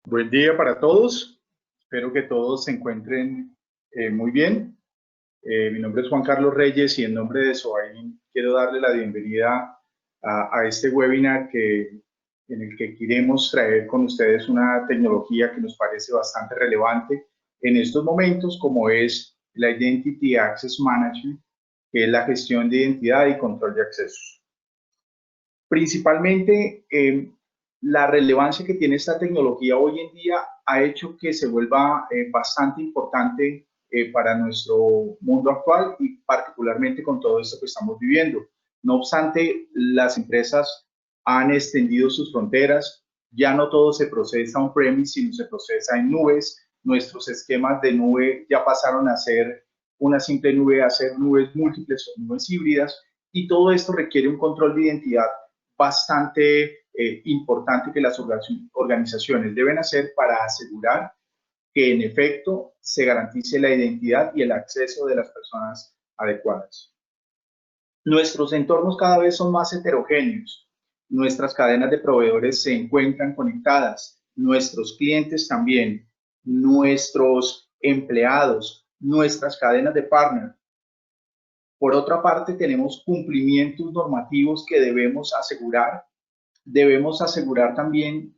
Buen día para todos. Espero que todos se encuentren muy bien. Mi nombre es Juan Carlos Reyes y en nombre de Soain quiero darle la bienvenida a este webinar en el que queremos traer con ustedes una tecnología que nos parece bastante relevante en estos momentos, como es la Identity Access Management, que es la gestión de identidad y control de accesos. Principalmente, la relevancia que tiene esta tecnología hoy en día ha hecho que se vuelva bastante importante para nuestro mundo actual y particularmente con todo esto que estamos viviendo. No obstante, las empresas han extendido sus fronteras, ya no todo se procesa on-premise, sino se procesa en nubes. Nuestros esquemas de nube ya pasaron a ser una simple nube a ser nubes múltiples o nubes híbridas, y todo esto requiere un control de identidad bastante importante que las organizaciones deben hacer para asegurar que en efecto se garantice la identidad y el acceso de las personas adecuadas. Nuestros entornos cada vez son más heterogéneos. Nuestras cadenas de proveedores se encuentran conectadas, nuestros clientes también, nuestros empleados, nuestras cadenas de partner. Por otra parte, tenemos cumplimientos normativos que debemos asegurar también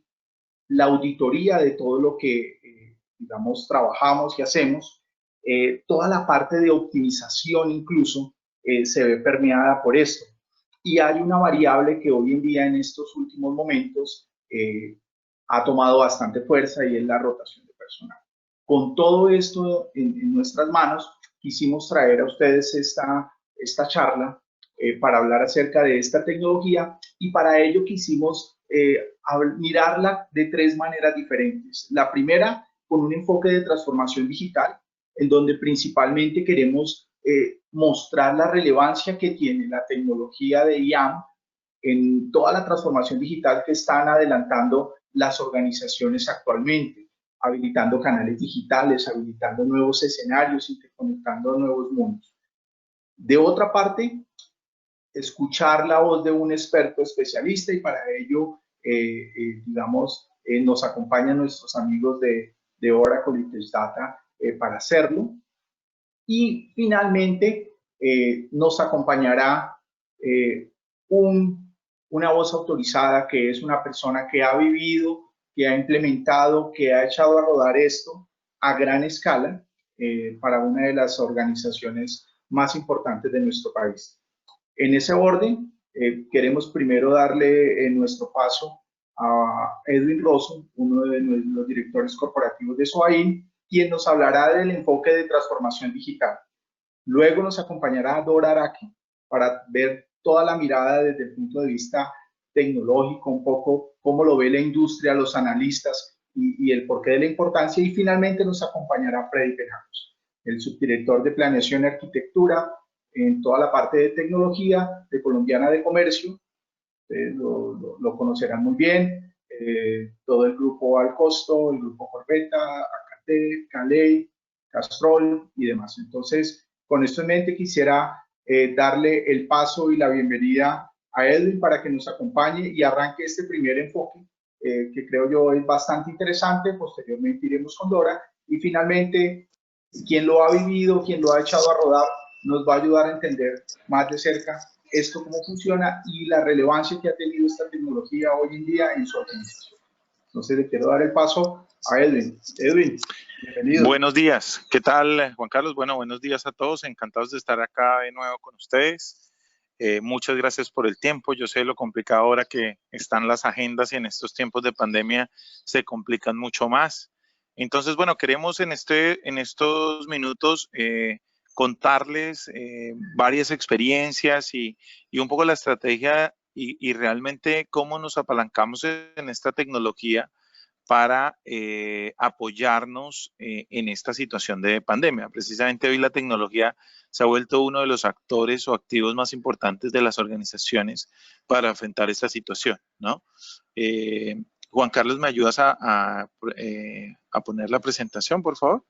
la auditoría de todo lo que, digamos, trabajamos y hacemos. Toda la parte de optimización incluso se ve permeada por esto. Y hay una variable que hoy en día en estos últimos momentos ha tomado bastante fuerza y es la rotación de personal. Con todo esto en nuestras manos, quisimos traer a ustedes esta charla para hablar acerca de esta tecnología, y para ello quisimos mirarla de tres maneras diferentes. La primera, con un enfoque de transformación digital, en donde principalmente queremos mostrar la relevancia que tiene la tecnología de IAM en toda la transformación digital que están adelantando las organizaciones actualmente, habilitando canales digitales, habilitando nuevos escenarios, interconectando nuevos mundos. De otra parte, escuchar la voz de un experto especialista, y para ello, nos acompañan nuestros amigos de Oracle y Test Data para hacerlo. Y finalmente, nos acompañará una voz autorizada, que es una persona que ha vivido, que ha implementado, que ha echado a rodar esto a gran escala para una de las organizaciones más importantes de nuestro país. En ese orden, queremos primero darle nuestro paso a Edwin Rosso, uno de los directores corporativos de Soain, quien nos hablará del enfoque de transformación digital. Luego nos acompañará Dora Araki para ver toda la mirada desde el punto de vista tecnológico, un poco cómo lo ve la industria, los analistas y el porqué de la importancia. Y finalmente nos acompañará Freddy Tejamos, el subdirector de Planeación y Arquitectura en toda la parte de tecnología de Colombiana de Comercio. Lo conocerán muy bien. Todo el grupo Alcosto, el grupo Corbeta, Acate, Caley, Castrol y demás. Entonces, con esto en mente, quisiera darle el paso y la bienvenida a Edwin para que nos acompañe y arranque este primer enfoque, que creo yo es bastante interesante. Posteriormente iremos con Dora y finalmente, quien lo ha vivido, quien lo ha echado a rodar, nos va a ayudar a entender más de cerca esto cómo funciona y la relevancia que ha tenido esta tecnología hoy en día en su organización. Entonces le quiero dar el paso a Edwin. Edwin, bienvenido. Buenos días, ¿qué tal, Juan Carlos? Bueno, buenos días a todos, encantados de estar acá de nuevo con ustedes. Muchas gracias por el tiempo. Yo sé lo complicado ahora que están las agendas y en estos tiempos de pandemia se complican mucho más. Entonces, bueno, queremos en estos minutos contarles varias experiencias y un poco la estrategia y realmente cómo nos apalancamos en esta tecnología para apoyarnos en esta situación de pandemia. Precisamente hoy la tecnología se ha vuelto uno de los actores o activos más importantes de las organizaciones para enfrentar esta situación, ¿no? Juan Carlos, ¿me ayudas a poner la presentación, por favor?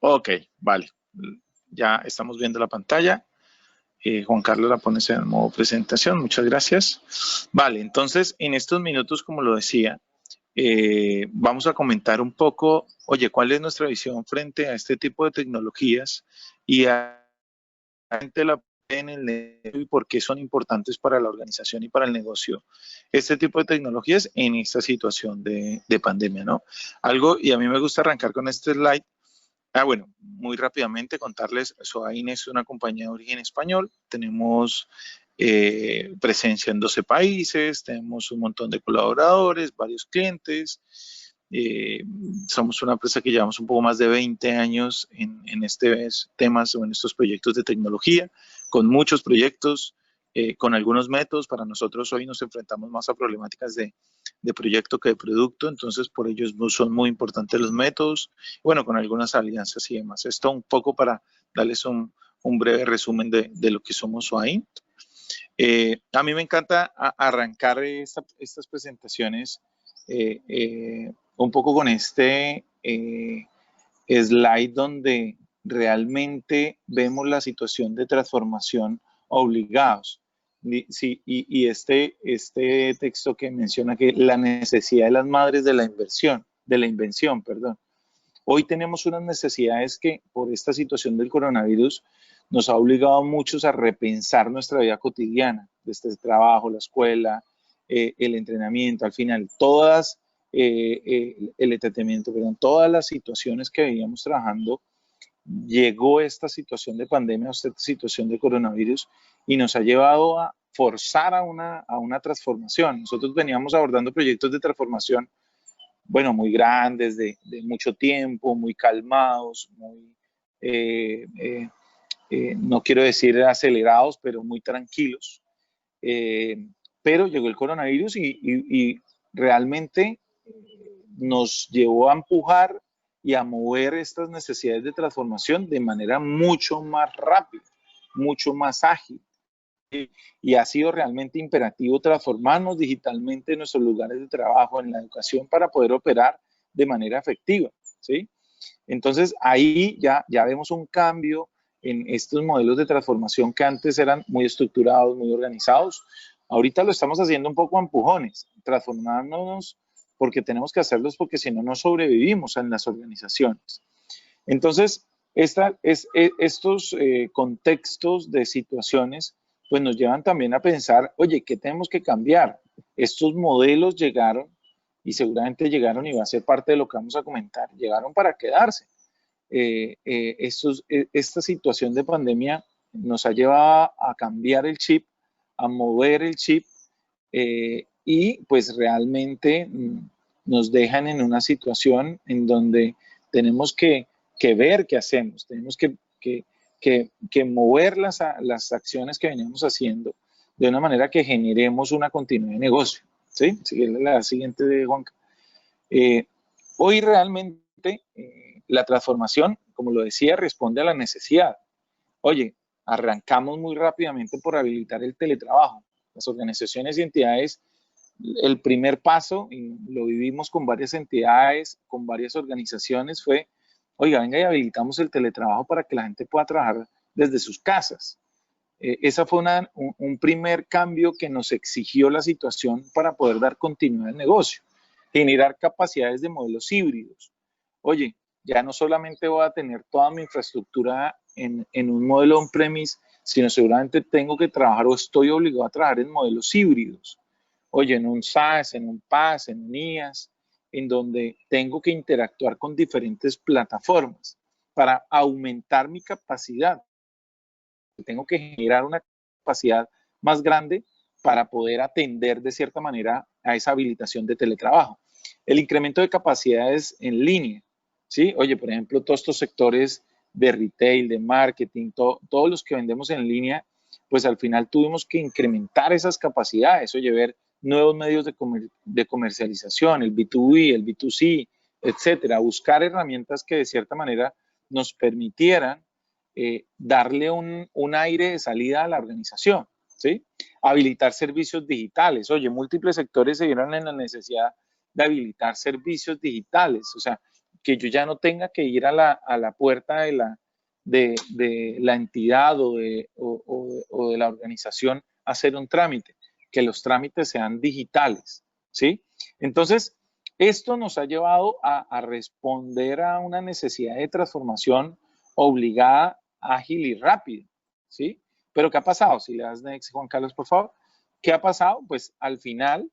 Ok, vale. Ya estamos viendo la pantalla. Juan Carlos la pones en modo presentación. Muchas gracias. Vale, entonces en estos minutos, como lo decía, vamos a comentar un poco, oye, cuál es nuestra visión frente a este tipo de tecnologías y a la gente la en el negocio y por qué son importantes para la organización y para el negocio este tipo de tecnologías en esta situación de pandemia, ¿no? Algo, y a mí me gusta arrancar con este slide. Bueno, muy rápidamente contarles, Soain es una compañía de origen español, tenemos presencia en 12 países, tenemos un montón de colaboradores, varios clientes, somos una empresa que llevamos un poco más de 20 años en estos temas o en estos proyectos de tecnología, con muchos proyectos, con algunos métodos. Para nosotros hoy nos enfrentamos más a problemáticas de proyecto que de producto, entonces por ello son muy importantes los métodos, bueno, con algunas alianzas y demás. Esto un poco para darles un breve resumen de lo que somos Soain. A mí me encanta arrancar estas presentaciones un poco con este slide donde realmente vemos la situación de transformación obligados. Sí, y este texto que menciona que la necesidad de las madres de la invención, perdón. Hoy tenemos unas necesidades que por esta situación del coronavirus nos ha obligado a muchos a repensar nuestra vida cotidiana, desde el trabajo, la escuela, el entrenamiento, al final, el entretenimiento, perdón, todas las situaciones que veníamos trabajando, llegó esta situación de pandemia, esta situación de coronavirus y nos ha llevado a forzar a una transformación. Nosotros veníamos abordando proyectos de transformación, bueno, muy grandes, de mucho tiempo, muy calmados, muy, no quiero decir acelerados, pero muy tranquilos. Pero llegó el coronavirus y realmente nos llevó a empujar y a mover estas necesidades de transformación de manera mucho más rápida, mucho más ágil. Y ha sido realmente imperativo transformarnos digitalmente en nuestros lugares de trabajo, en la educación, para poder operar de manera efectiva, ¿sí? Entonces, ahí ya vemos un cambio en estos modelos de transformación que antes eran muy estructurados, muy organizados. Ahorita lo estamos haciendo un poco a empujones, transformándonos porque tenemos que hacerlos, porque si no, no sobrevivimos en las organizaciones. Entonces, estos contextos de situaciones pues nos llevan también a pensar, oye, ¿qué tenemos que cambiar? Estos modelos llegaron y seguramente llegaron, y va a ser parte de lo que vamos a comentar, llegaron para quedarse. Esta situación de pandemia nos ha llevado a cambiar el chip, a mover el chip, y pues realmente nos dejan en una situación en donde tenemos que ver qué hacemos, tenemos que mover las acciones que veníamos haciendo de una manera que generemos una continuidad de negocio. ¿Sí? Sigue la siguiente de Juanca. Hoy realmente la transformación, como lo decía, responde a la necesidad. Oye, arrancamos muy rápidamente por habilitar el teletrabajo. Las organizaciones y entidades, el primer paso, y lo vivimos con varias entidades, con varias organizaciones, fue, oiga, venga y habilitamos el teletrabajo para que la gente pueda trabajar desde sus casas. Esa fue un primer cambio que nos exigió la situación para poder dar continuidad al negocio. Generar capacidades de modelos híbridos. Oye, ya no solamente voy a tener toda mi infraestructura en un modelo on-premise, sino seguramente tengo que trabajar o estoy obligado a trabajar en modelos híbridos. Oye, en un SaaS, en un PaaS, en un IaaS, en donde tengo que interactuar con diferentes plataformas para aumentar mi capacidad. Tengo que generar una capacidad más grande para poder atender de cierta manera a esa habilitación de teletrabajo. El incremento de capacidades en línea, ¿sí? Oye, por ejemplo, todos estos sectores de retail, de marketing, todos los que vendemos en línea, pues al final tuvimos que incrementar esas capacidades, oye, ver nuevos medios de comercialización, el B2B, el B2C, etcétera, buscar herramientas que de cierta manera nos permitieran darle un aire de salida a la organización, ¿sí? Habilitar servicios digitales. Oye, múltiples sectores se vieron en la necesidad de habilitar servicios digitales. O sea, que yo ya no tenga que ir a la puerta de la entidad o de la organización a hacer un trámite, que los trámites sean digitales, ¿sí? Entonces, esto nos ha llevado a responder a una necesidad de transformación obligada, ágil y rápida, ¿sí? Pero ¿qué ha pasado? Si le das next, Juan Carlos, por favor. ¿Qué ha pasado? Pues al final,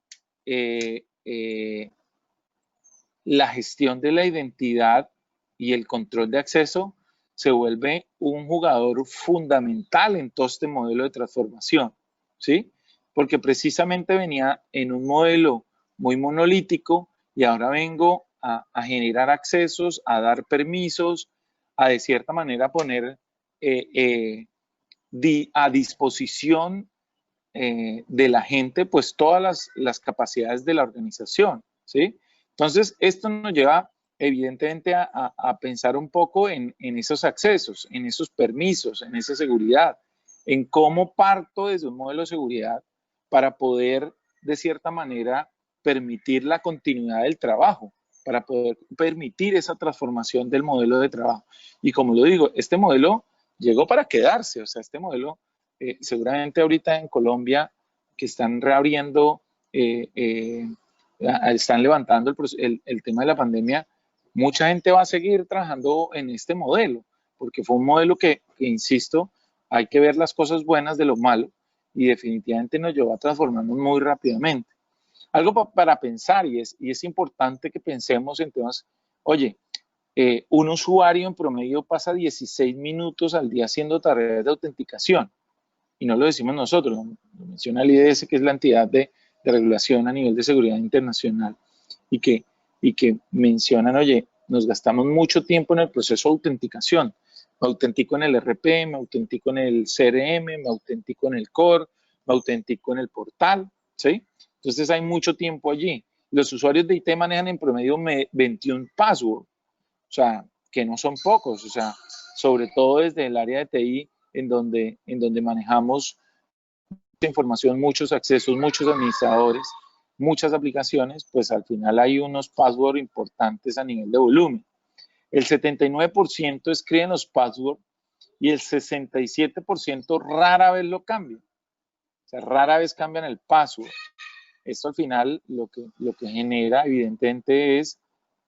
la gestión de la identidad y el control de acceso se vuelve un jugador fundamental en todo este modelo de transformación, ¿sí? Porque precisamente venía en un modelo muy monolítico y ahora vengo a generar accesos, a dar permisos, a de cierta manera poner a disposición de la gente pues todas las capacidades de la organización, ¿sí? Entonces, esto nos lleva evidentemente a pensar un poco en esos accesos, en esos permisos, en esa seguridad, en cómo parto desde un modelo de seguridad para poder, de cierta manera, permitir la continuidad del trabajo, para poder permitir esa transformación del modelo de trabajo. Y como lo digo, este modelo llegó para quedarse, o sea, este modelo seguramente ahorita en Colombia que están reabriendo, están levantando el tema de la pandemia, mucha gente va a seguir trabajando en este modelo, porque fue un modelo que, insisto, hay que ver las cosas buenas de lo malo y definitivamente nos llevó a transformarnos muy rápidamente. Algo para pensar y es importante que pensemos en temas, oye, un usuario en promedio pasa 16 minutos al día haciendo tareas de autenticación y no lo decimos nosotros, lo menciona el IDS, que es la entidad de regulación a nivel de seguridad internacional, y que mencionan, oye, nos gastamos mucho tiempo en el proceso de autenticación. Me autentico en el RP, me autentico en el CRM, me autentico en el core, me autentico en el portal, ¿sí? Entonces hay mucho tiempo allí. Los usuarios de IT manejan en promedio 21 passwords, o sea, que no son pocos, o sea, sobre todo desde el área de TI, en donde manejamos mucha información, muchos accesos, muchos administradores, muchas aplicaciones, pues al final hay unos passwords importantes a nivel de volumen. El 79% escriben los passwords y el 67% rara vez lo cambian. O sea, rara vez cambian el password. Esto al final lo que genera evidentemente es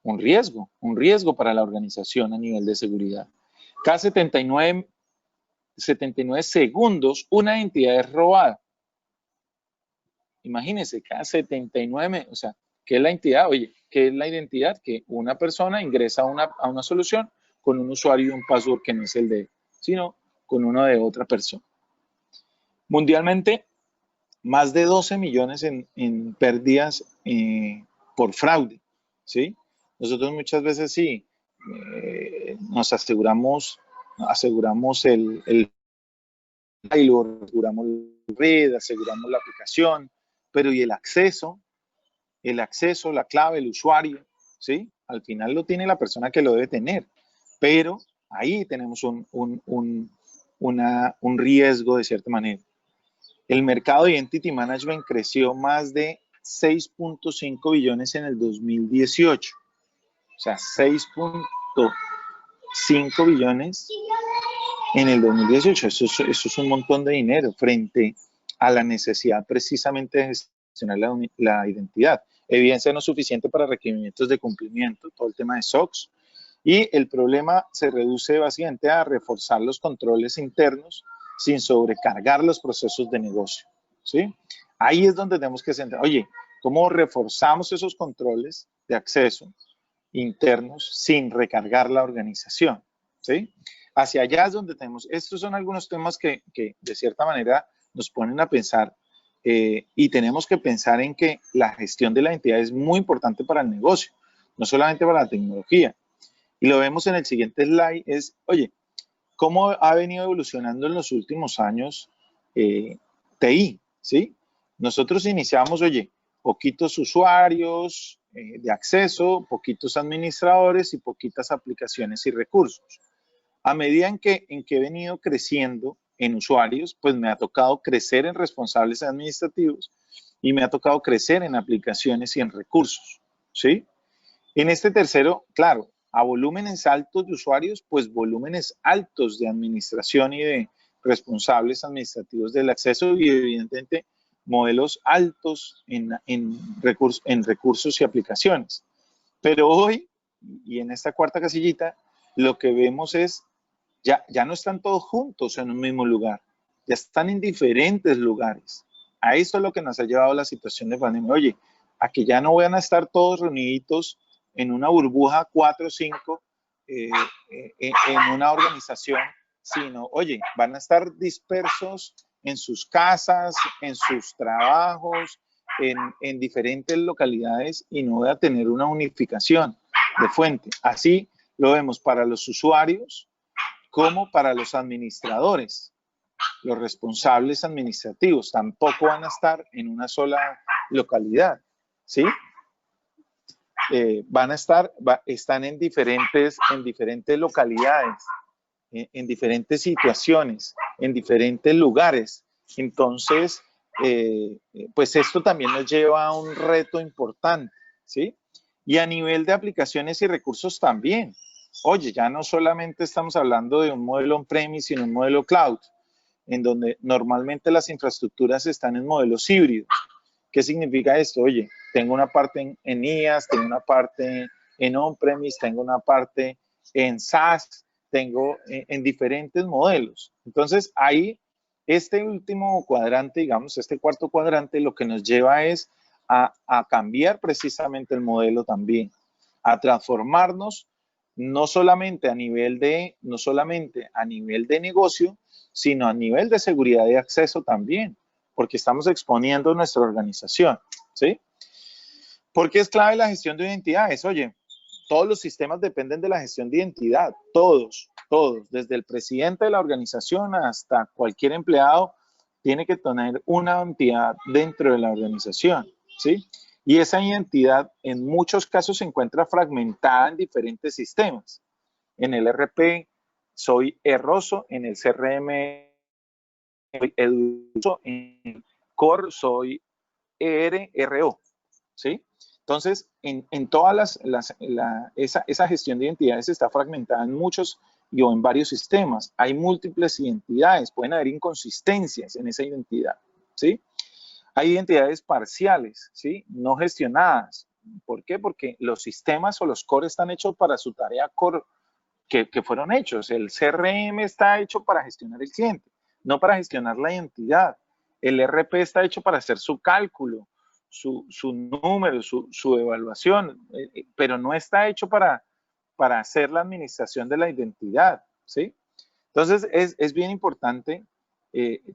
un riesgo para la organización a nivel de seguridad. Cada 79 segundos una identidad es robada. Imagínense, cada 79, o sea, ¿qué es la entidad? Oye, ¿qué es la identidad? Que una persona ingresa a una solución con un usuario y un password que no es el de él, sino con uno de otra persona. Mundialmente, más de 12 millones en pérdidas por fraude, ¿sí? Nosotros muchas veces sí, nos aseguramos el aseguramos la red, aseguramos la aplicación, pero ¿y el acceso? El acceso, la clave, el usuario, ¿sí? Al final lo tiene la persona que lo debe tener, pero ahí tenemos un riesgo de cierta manera. El mercado de Identity Management creció más de 6.5 billones en el 2018. O sea, 6.5 billones en el 2018. Eso es un montón de dinero frente a la necesidad precisamente de gestionar la identidad. Evidencia no suficiente para requerimientos de cumplimiento, todo el tema de SOX. Y el problema se reduce básicamente a reforzar los controles internos sin sobrecargar los procesos de negocio, ¿sí? Ahí es donde tenemos que centrar. Oye, ¿cómo reforzamos esos controles de acceso internos sin recargar la organización? ¿Sí? Hacia allá es donde tenemos. Estos son algunos temas que de cierta manera nos ponen a pensar y tenemos que pensar en que la gestión de la entidad es muy importante para el negocio, no solamente para la tecnología. Y lo vemos en el siguiente slide, es, oye, ¿cómo ha venido evolucionando en los últimos años TI? ¿Sí? Nosotros iniciamos, oye, poquitos usuarios de acceso, poquitos administradores y poquitas aplicaciones y recursos. A medida en que he venido creciendo en usuarios, pues me ha tocado crecer en responsables administrativos y me ha tocado crecer en aplicaciones y en recursos, ¿sí? En este tercero, claro, a volúmenes altos de usuarios, pues volúmenes altos de administración y de responsables administrativos del acceso y evidentemente modelos altos en recursos y aplicaciones. Pero hoy, y en esta cuarta casillita, lo que vemos es, ya no están todos juntos en un mismo lugar, ya están en diferentes lugares. A esto es lo que nos ha llevado la situación de pandemia. Oye, a que ya no van a estar todos reuniditos en una burbuja 4 o 5 en una organización, sino, oye, van a estar dispersos en sus casas, en sus trabajos, en diferentes localidades y no voy a tener una unificación de fuente. Así lo vemos para los usuarios como para los administradores. Los responsables administrativos tampoco van a estar en una sola localidad, ¿sí? Están en diferentes localidades, en diferentes situaciones, en diferentes lugares. Entonces, pues esto también nos lleva a un reto importante, ¿sí? Y a nivel de aplicaciones y recursos también. Oye, ya no solamente estamos hablando de un modelo on-premise, sino un modelo cloud, en donde normalmente las infraestructuras están en modelos híbridos. ¿Qué significa esto? Oye, tengo una parte en IaaS, tengo una parte en on-premise, tengo una parte en SaaS, tengo en diferentes modelos. Entonces, ahí, este último cuadrante, digamos, este cuarto cuadrante, lo que nos lleva es a cambiar precisamente el modelo también, a transformarnos no solamente a nivel de negocio, sino a nivel de seguridad de acceso también, porque estamos exponiendo nuestra organización, ¿sí? ¿Por qué es clave la gestión de identidades? Oye, todos los sistemas dependen de la gestión de identidad, todos, desde el presidente de la organización hasta cualquier empleado, tiene que tener una entidad dentro de la organización, ¿sí? Y esa identidad en muchos casos se encuentra fragmentada en diferentes sistemas. En el ERP soy Erroso, en el CRM soy Eduso, en Core soy ERO, ¿sí? Entonces, en todas esa gestión de identidades está fragmentada en muchos o en varios sistemas. Hay múltiples identidades, pueden haber inconsistencias en esa identidad, ¿sí? Hay identidades parciales, ¿sí? No gestionadas. ¿Por qué? Porque los sistemas o los core están hechos para su tarea core que fueron hechos. El CRM está hecho para gestionar el cliente, no para gestionar la identidad. El RP está hecho para hacer su cálculo, su número, su evaluación, pero no está hecho para hacer la administración de la identidad, ¿sí? Entonces, es bien importante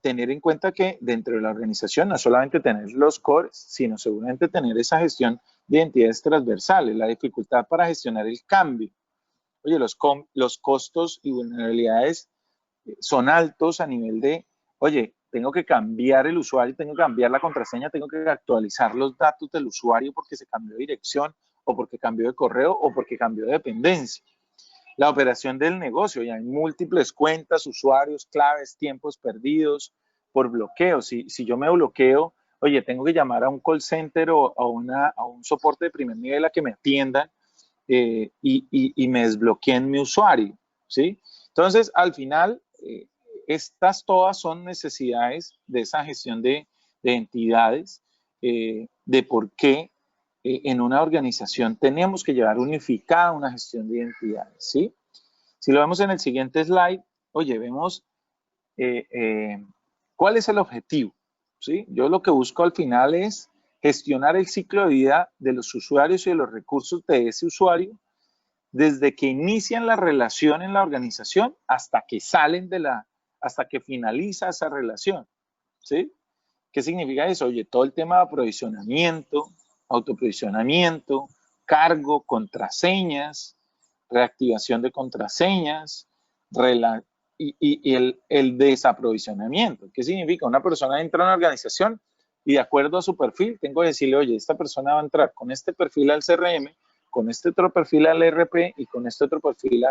tener en cuenta que dentro de la organización no solamente tener los cores, sino seguramente tener esa gestión de identidades transversales, la dificultad para gestionar el cambio. Oye, los costos y vulnerabilidades son altos a nivel de, oye, tengo que cambiar el usuario, tengo que cambiar la contraseña, tengo que actualizar los datos del usuario porque se cambió de dirección o porque cambió de correo o porque cambió de dependencia. La operación del negocio, ya hay múltiples cuentas, usuarios, claves, tiempos perdidos por bloqueo. Si yo me bloqueo, oye, tengo que llamar a un call center o a un soporte de primer nivel a que me atiendan y me desbloqueen mi usuario, ¿sí? Entonces, al final, estas todas son necesidades de esa gestión de entidades, de por qué en una organización tenemos que llevar unificada una gestión de identidades, ¿sí? Si lo vemos en el siguiente slide, oye, vemos cuál es el objetivo, ¿sí? Yo lo que busco al final es gestionar el ciclo de vida de los usuarios y de los recursos de ese usuario desde que inician la relación en la organización hasta que hasta que finaliza esa relación, ¿sí? ¿Qué significa eso? Oye, todo el tema de aprovisionamiento, autoprovisionamiento, cargo, contraseñas, reactivación de contraseñas, y el desaprovisionamiento. ¿Qué significa? Una persona entra a una organización y de acuerdo a su perfil, tengo que decirle, oye, esta persona va a entrar con este perfil al CRM, con este otro perfil al ERP y con este otro perfil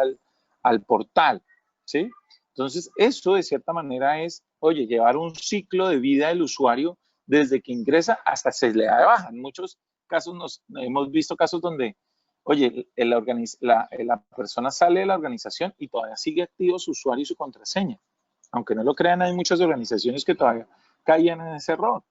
al portal, ¿sí? Entonces, eso de cierta manera es, oye, llevar un ciclo de vida del usuario desde que ingresa hasta se le da de baja. En muchos casos hemos visto casos donde, oye, la persona sale de la organización y todavía sigue activo su usuario y su contraseña. Aunque no lo crean, hay muchas organizaciones que todavía caían en ese error.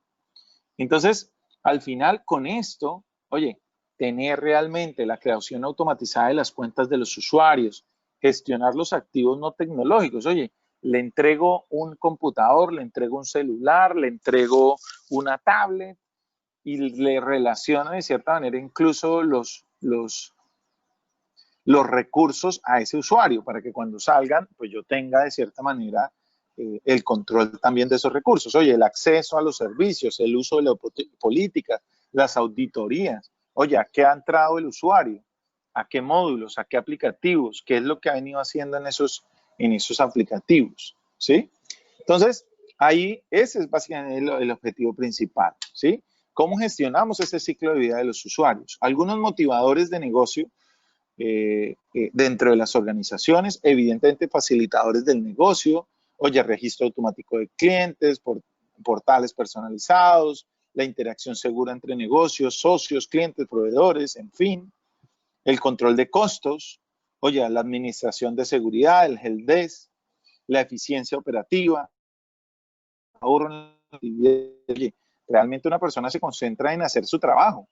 Entonces, al final, con esto, oye, tener realmente la creación automatizada de las cuentas de los usuarios, gestionar los activos no tecnológicos. Oye, le entrego un computador, le entrego un celular, le entrego una tablet y le relaciona de cierta manera incluso los recursos a ese usuario para que cuando salgan, pues yo tenga de cierta manera el control también de esos recursos. Oye, el acceso a los servicios, el uso de la política, las auditorías. Oye, ¿a qué ha entrado el usuario? ¿A qué módulos? ¿A qué aplicativos? ¿Qué es lo que ha venido haciendo en esos aplicativos? ¿Sí? Entonces, ahí ese es básicamente el objetivo principal. ¿Sí? ¿Cómo gestionamos ese ciclo de vida de los usuarios? Algunos motivadores de negocio dentro de las organizaciones, evidentemente facilitadores del negocio, oye, registro automático de clientes, portales personalizados, la interacción segura entre negocios, socios, clientes, proveedores, en fin, el control de costos, oye, la administración de seguridad, el helpdesk, la eficiencia operativa, ahorro en la actividad. Oye, realmente una persona se concentra en hacer su trabajo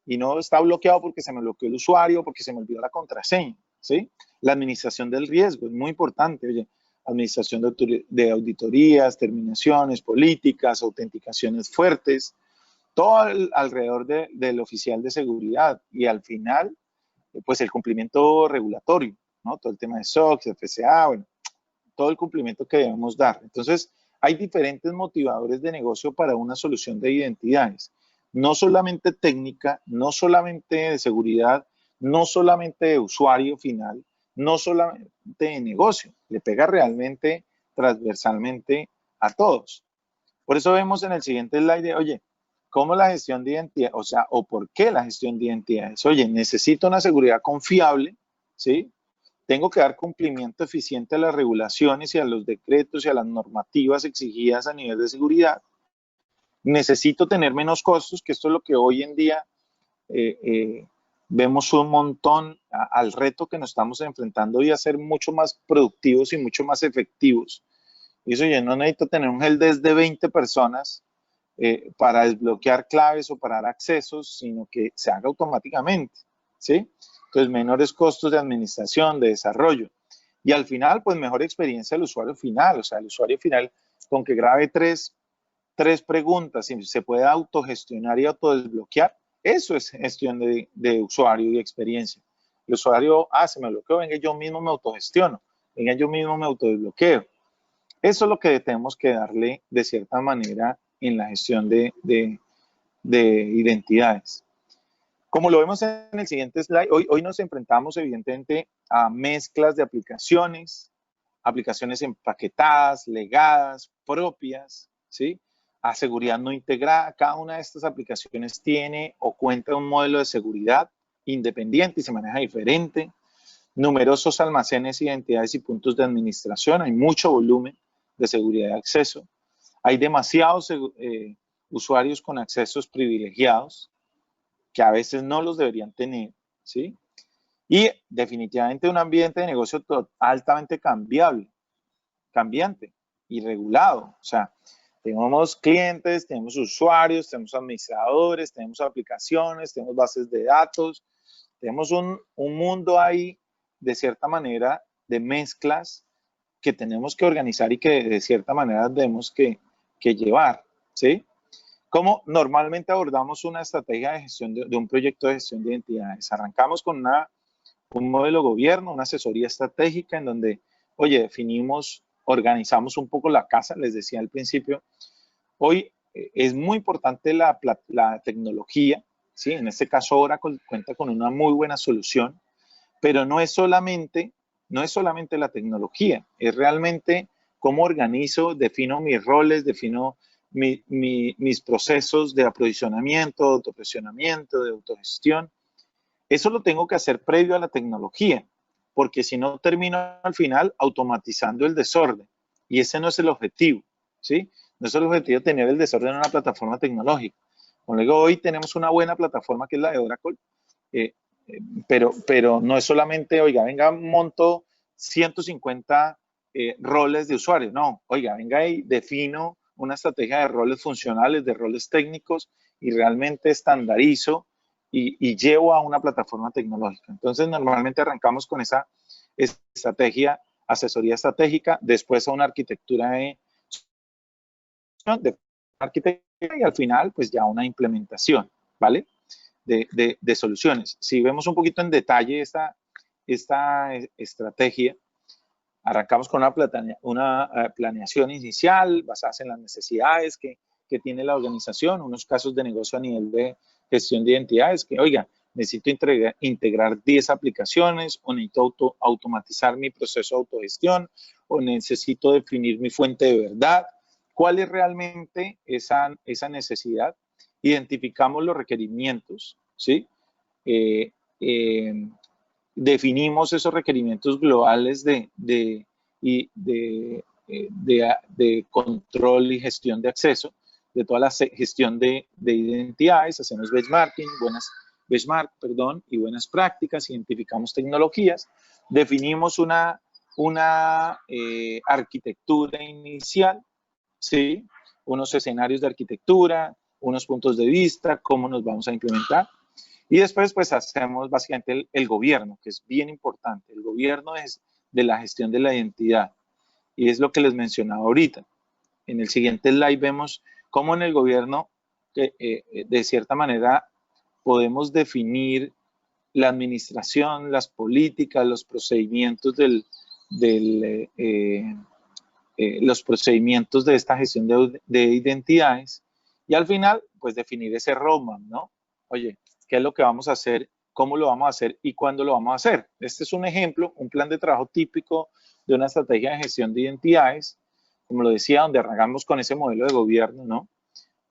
y no está bloqueado porque se me bloqueó el usuario, porque se me olvidó la contraseña, ¿sí? La administración del riesgo es muy importante, oye, administración de auditorías, terminaciones, políticas, autenticaciones fuertes, todo alrededor del oficial de seguridad y al final, pues el cumplimiento regulatorio, ¿no? Todo el tema de SOX, FCA, bueno, todo el cumplimiento que debemos dar. Entonces, hay diferentes motivadores de negocio para una solución de identidades. No solamente técnica, no solamente de seguridad, no solamente de usuario final, no solamente de negocio. Le pega realmente transversalmente a todos. Por eso vemos en el siguiente slide, oye, ¿cómo la gestión de identidad, o sea, o por qué la gestión de identidades? Oye, necesito una seguridad confiable, ¿sí? Tengo que dar cumplimiento eficiente a las regulaciones y a los decretos y a las normativas exigidas a nivel de seguridad. Necesito tener menos costos, que esto es lo que hoy en día vemos un montón al reto que nos estamos enfrentando y a ser mucho más productivos y mucho más efectivos. Y eso, yo no necesito tener un helpdesk de 20 personas para desbloquear claves o para dar accesos, sino que se haga automáticamente, ¿sí? Entonces, menores costos de administración, de desarrollo. Y al final, pues mejor experiencia del usuario final, o sea, el usuario final con que grabe tres preguntas y se puede autogestionar y autodesbloquear, eso es gestión de usuario y experiencia. El usuario, se me bloqueó, venga, yo mismo me autogestiono, venga, yo mismo me autodesbloqueo. Eso es lo que tenemos que darle de cierta manera en la gestión de identidades. Como lo vemos en el siguiente slide, hoy nos enfrentamos evidentemente a mezclas de aplicaciones empaquetadas, legadas, propias, ¿sí? A seguridad no integrada. Cada una de estas aplicaciones tiene o cuenta un modelo de seguridad independiente y se maneja diferente. Numerosos almacenes, identidades y puntos de administración. Hay mucho volumen de seguridad de acceso. Hay demasiados usuarios con accesos privilegiados que a veces no los deberían tener, ¿sí? Y definitivamente un ambiente de negocio altamente cambiante y regulado. O sea, tenemos clientes, tenemos usuarios, tenemos administradores, tenemos aplicaciones, tenemos bases de datos, tenemos un mundo ahí, de cierta manera, de mezclas que tenemos que organizar y que de cierta manera tenemos que llevar, ¿sí? ¿Cómo normalmente abordamos una estrategia de gestión de un proyecto de gestión de identidades? Arrancamos con un modelo de gobierno, una asesoría estratégica en donde, oye, definimos, organizamos un poco la casa, les decía al principio. Hoy es muy importante la tecnología, ¿sí? En este caso Oracle cuenta con una muy buena solución, pero no es solamente la tecnología, es realmente cómo organizo, defino mis roles, defino mis procesos de aprovisionamiento, de autopresionamiento, de autogestión. Eso lo tengo que hacer previo a la tecnología, porque si no termino al final automatizando el desorden. Y ese no es el objetivo, ¿sí? No es el objetivo tener el desorden en una plataforma tecnológica. Como digo, hoy tenemos una buena plataforma que es la de Oracle, pero no es solamente, oiga, venga, monto 150 roles de usuario. No, oiga, venga y defino una estrategia de roles funcionales, de roles técnicos y realmente estandarizo y llevo a una plataforma tecnológica. Entonces, normalmente arrancamos con esa estrategia, asesoría estratégica, después a una arquitectura de arquitectura y al final, pues ya una implementación, ¿vale? De soluciones. Si vemos un poquito en detalle esta estrategia, arrancamos con una planeación inicial basada en las necesidades que tiene la organización, unos casos de negocio a nivel de gestión de identidades, que oiga, necesito integrar 10 aplicaciones o necesito automatizar mi proceso de autogestión o necesito definir mi fuente de verdad. ¿Cuál es realmente esa necesidad? Identificamos los requerimientos, ¿sí? Definimos esos requerimientos globales de control y gestión de acceso, de toda la gestión de identidades, hacemos benchmarking, y buenas prácticas, identificamos tecnologías, definimos una arquitectura inicial, ¿sí? Unos escenarios de arquitectura, unos puntos de vista, cómo nos vamos a implementar. Y después, pues, hacemos básicamente el gobierno, que es bien importante. El gobierno es de la gestión de la identidad. Y es lo que les mencionaba ahorita. En el siguiente slide vemos cómo en el gobierno, de cierta manera, podemos definir la administración, las políticas, los procedimientos los procedimientos de esta gestión de identidades. Y al final, pues, definir ese roadmap, ¿no? Oye, ¿qué es lo que vamos a hacer? ¿Cómo lo vamos a hacer? ¿Y cuándo lo vamos a hacer? Este es un ejemplo, un plan de trabajo típico de una estrategia de gestión de identidades, como lo decía, donde arrancamos con ese modelo de gobierno, ¿no?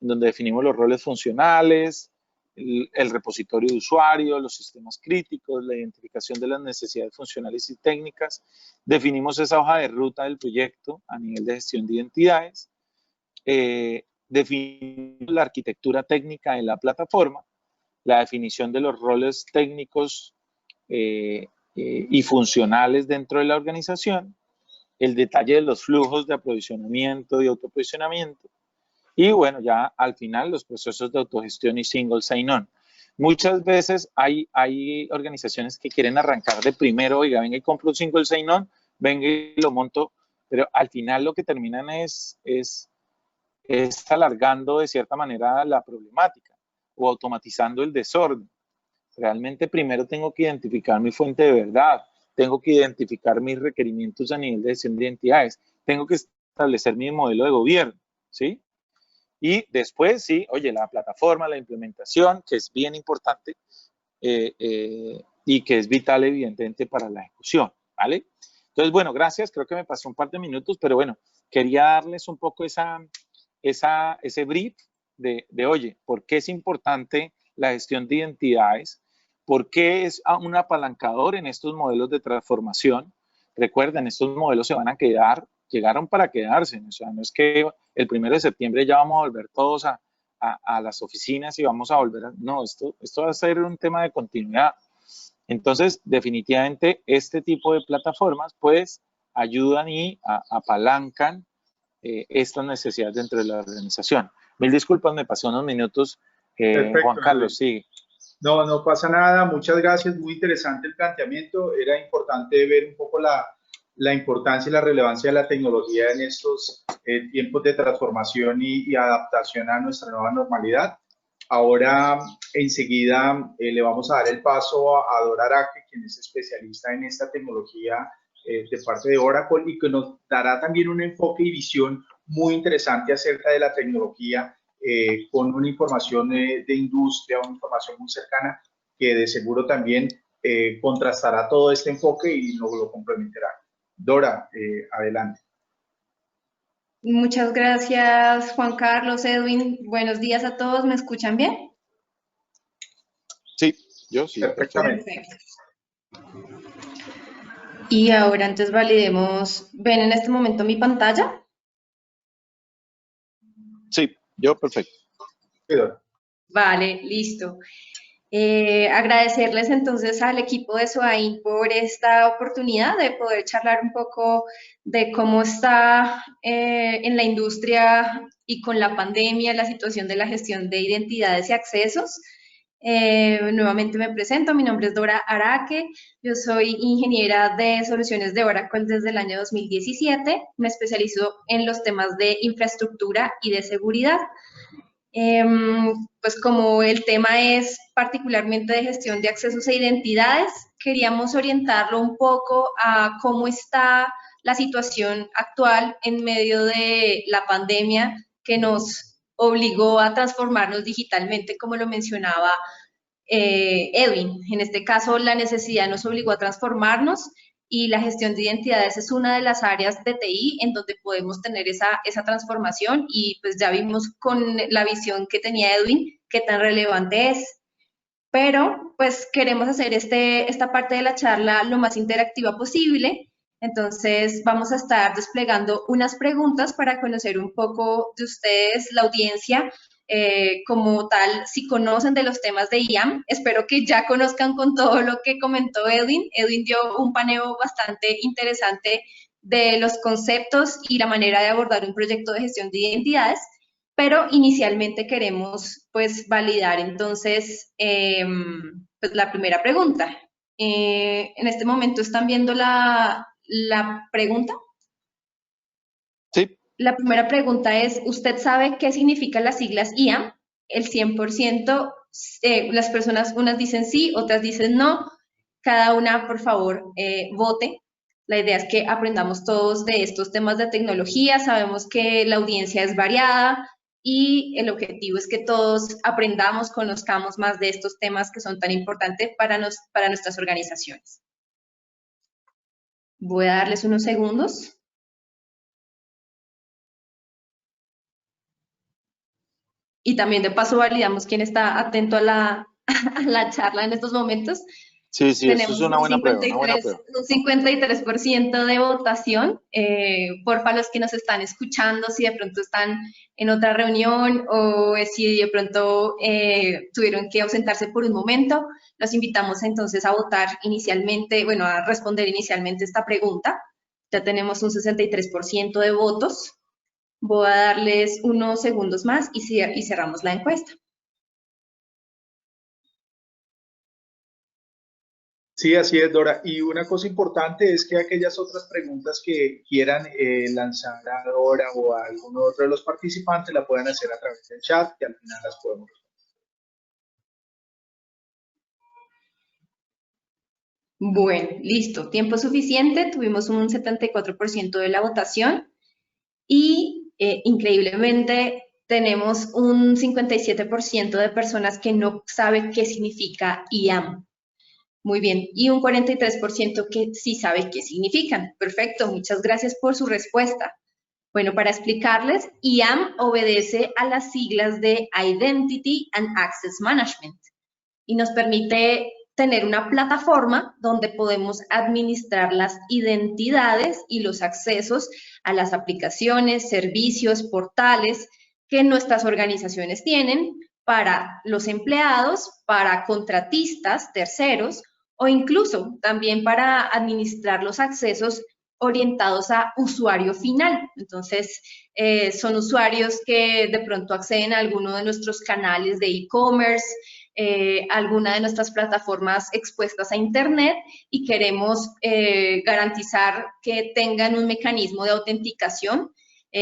En donde definimos los roles funcionales, el repositorio de usuario, los sistemas críticos, la identificación de las necesidades funcionales y técnicas. Definimos esa hoja de ruta del proyecto a nivel de gestión de identidades. Definimos la arquitectura técnica de la plataforma, la definición de los roles técnicos y funcionales dentro de la organización, el detalle de los flujos de aprovisionamiento y autoaprovisionamiento, y bueno, ya al final los procesos de autogestión y single sign-on. Muchas veces hay organizaciones que quieren arrancar de primero, oiga, venga y compro un single sign-on, venga y lo monto, pero al final lo que terminan es alargando de cierta manera la problemática o automatizando el desorden. Realmente primero tengo que identificar mi fuente de verdad, tengo que identificar mis requerimientos a nivel de gestión de identidades, tengo que establecer mi modelo de gobierno, ¿sí? Y después, sí, oye, la plataforma, la implementación, que es bien importante y que es vital, evidentemente, para la ejecución, ¿vale? Entonces, bueno, gracias. Creo que me pasó un par de minutos, pero bueno, quería darles un poco ese brief de, oye, ¿por qué es importante la gestión de identidades? ¿Por qué es un apalancador en estos modelos de transformación? Recuerden, estos modelos se van a quedar, llegaron para quedarse. O sea, no es que el 1 de septiembre ya vamos a volver todos a las oficinas y vamos a volver a... No, esto va a ser un tema de continuidad. Entonces, definitivamente, este tipo de plataformas, pues, ayudan y apalancan estas necesidades dentro de la organización. Mil disculpas, me pasé unos minutos. Perfecto, Juan Carlos, sigue. No, no pasa nada. Muchas gracias. Muy interesante el planteamiento. Era importante ver un poco la importancia y la relevancia de la tecnología en estos tiempos de transformación y adaptación a nuestra nueva normalidad. Ahora, enseguida, le vamos a dar el paso a Dora Araque, quien es especialista en esta tecnología de parte de Oracle y que nos dará también un enfoque y visión muy interesante acerca de la tecnología con una información de industria, una información muy cercana que de seguro también contrastará todo este enfoque y nos lo complementará. Dora, adelante. Muchas gracias, Juan Carlos, Edwin. Buenos días a todos. ¿Me escuchan bien? Sí, yo sí. Perfectamente. Perfecto. Y ahora entonces validemos. ¿Ven en este momento mi pantalla? Sí, yo perfecto. Sí, Dora. Vale, listo. Agradecerles entonces al equipo de SOAIN por esta oportunidad de poder charlar un poco de cómo está en la industria y con la pandemia la situación de la gestión de identidades y accesos. Nuevamente me presento, mi nombre es Dora Araque, yo soy ingeniera de soluciones de Oracle desde el año 2017, me especializo en los temas de infraestructura y de seguridad. Pues como el tema es particularmente de gestión de accesos e identidades, queríamos orientarlo un poco a cómo está la situación actual en medio de la pandemia que nos obligó a transformarnos digitalmente, como lo mencionaba Edwin. En este caso, la necesidad nos obligó a transformarnos y la gestión de identidades es una de las áreas de TI en donde podemos tener esa transformación y pues ya vimos con la visión que tenía Edwin qué tan relevante es. Pero pues queremos hacer esta parte de la charla lo más interactiva posible. Entonces vamos a estar desplegando unas preguntas para conocer un poco de ustedes, la audiencia, como tal, si conocen de los temas de IAM. Espero que ya conozcan con todo lo que comentó Edwin. Edwin dio un paneo bastante interesante de los conceptos y la manera de abordar un proyecto de gestión de identidades, pero inicialmente queremos pues validar entonces pues, la primera pregunta. En este momento están viendo la pregunta. Sí. La primera pregunta es, ¿usted sabe qué significan las siglas IAM? El 100%, las personas, unas dicen sí, otras dicen no. Cada una, por favor, vote. La idea es que aprendamos todos de estos temas de tecnología. Sabemos que la audiencia es variada y el objetivo es que todos aprendamos, conozcamos más de estos temas que son tan importantes para nuestras organizaciones. Voy a darles unos segundos. Y también de paso validamos quién está atento a la charla en estos momentos. Sí, eso es una buena prueba. Un 53% de votación. Porfa, los que nos están escuchando, si de pronto están en otra reunión o si de pronto tuvieron que ausentarse por un momento, los invitamos entonces a votar inicialmente, bueno, a responder inicialmente esta pregunta. Ya tenemos un 63% de votos. Voy a darles unos segundos más y cerramos la encuesta. Sí, así es, Dora. Y una cosa importante es que aquellas otras preguntas que quieran lanzar a Dora o a alguno otro de los participantes la puedan hacer a través del chat, que al final las podemos responder. Bueno, listo. Tiempo suficiente. Tuvimos un 74% de la votación y increíblemente tenemos un 57% de personas que no saben qué significa IAM. Muy bien, y un 43% que sí sabe qué significan. Perfecto, muchas gracias por su respuesta. Bueno, para explicarles, IAM obedece a las siglas de Identity and Access Management y nos permite tener una plataforma donde podemos administrar las identidades y los accesos a las aplicaciones, servicios, portales que nuestras organizaciones tienen para los empleados, para contratistas, terceros, o incluso también para administrar los accesos orientados a usuario final. Entonces, son usuarios que de pronto acceden a alguno de nuestros canales de e-commerce, alguna de nuestras plataformas expuestas a Internet y queremos garantizar que tengan un mecanismo de autenticación,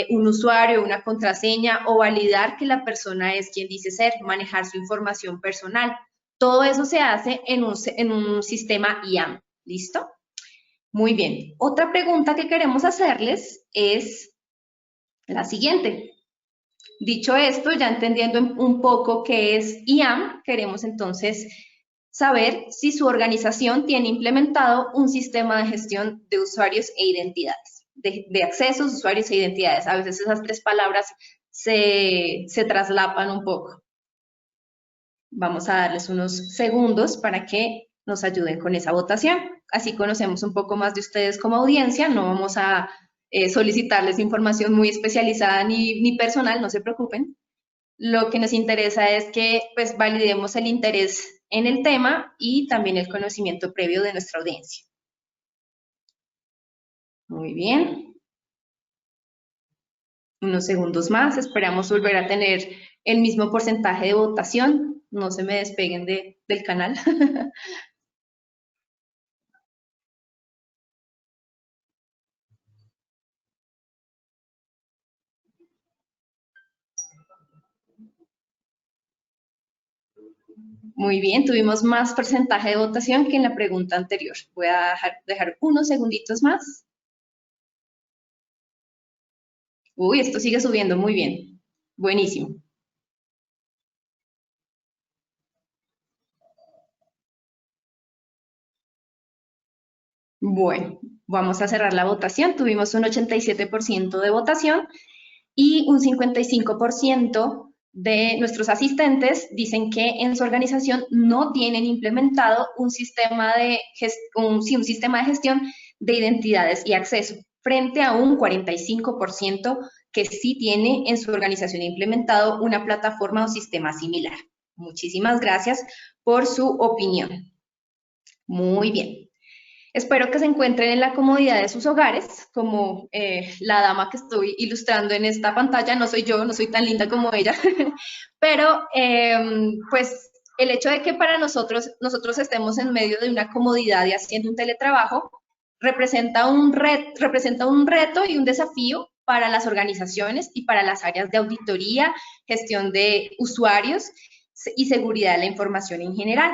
un usuario, una contraseña o validar que la persona es quien dice ser, manejar su información personal. Todo eso se hace en un sistema IAM. ¿Listo? Muy bien. Otra pregunta que queremos hacerles es la siguiente. Dicho esto, ya entendiendo un poco qué es IAM, queremos entonces saber si su organización tiene implementado un sistema de gestión de usuarios e identidades, de accesos, usuarios e identidades. A veces esas tres palabras se traslapan un poco. Vamos a darles unos segundos para que nos ayuden con esa votación. Así conocemos un poco más de ustedes como audiencia. No vamos a solicitarles información muy especializada ni personal, no se preocupen. Lo que nos interesa es que pues validemos el interés en el tema y también el conocimiento previo de nuestra audiencia. Muy bien. Unos segundos más, esperamos volver a tener el mismo porcentaje de votación. No se me despeguen del canal. Muy bien, tuvimos más porcentaje de votación que en la pregunta anterior. Voy a dejar unos segunditos más. Uy, esto sigue subiendo, muy bien. Buenísimo. Bueno, vamos a cerrar la votación. Tuvimos un 87% de votación y un 55% de nuestros asistentes dicen que en su organización no tienen implementado un sistema de gestión de identidades y acceso, frente a un 45% que sí tiene en su organización implementado una plataforma o sistema similar. Muchísimas gracias por su opinión. Muy bien. Espero que se encuentren en la comodidad de sus hogares, como la dama que estoy ilustrando en esta pantalla. No soy yo, no soy tan linda como ella, pero pues el hecho de que para nosotros estemos en medio de una comodidad y haciendo un teletrabajo representa un reto y un desafío para las organizaciones y para las áreas de auditoría, gestión de usuarios y seguridad de la información en general.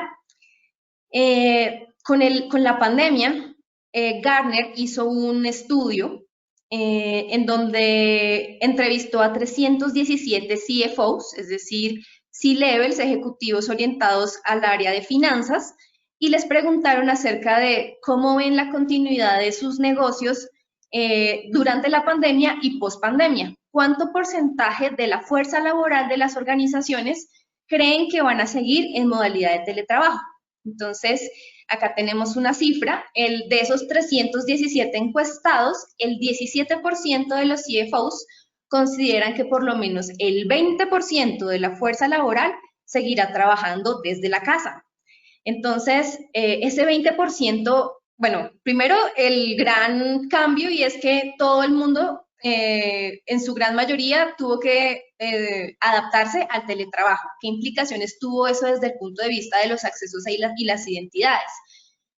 Con la pandemia, Gartner hizo un estudio en donde entrevistó a 317 CFOs, es decir, C-levels, ejecutivos orientados al área de finanzas, y les preguntaron acerca de cómo ven la continuidad de sus negocios durante la pandemia y post-pandemia. ¿Cuánto porcentaje de la fuerza laboral de las organizaciones creen que van a seguir en modalidad de teletrabajo? Entonces, acá tenemos una cifra, de esos 317 encuestados, el 17% de los CFOs consideran que por lo menos el 20% de la fuerza laboral seguirá trabajando desde la casa. Entonces, ese 20%, bueno, primero el gran cambio, y es que todo el mundo, en su gran mayoría, tuvo que adaptarse al teletrabajo. ¿Qué implicaciones tuvo eso desde el punto de vista de los accesos y las identidades?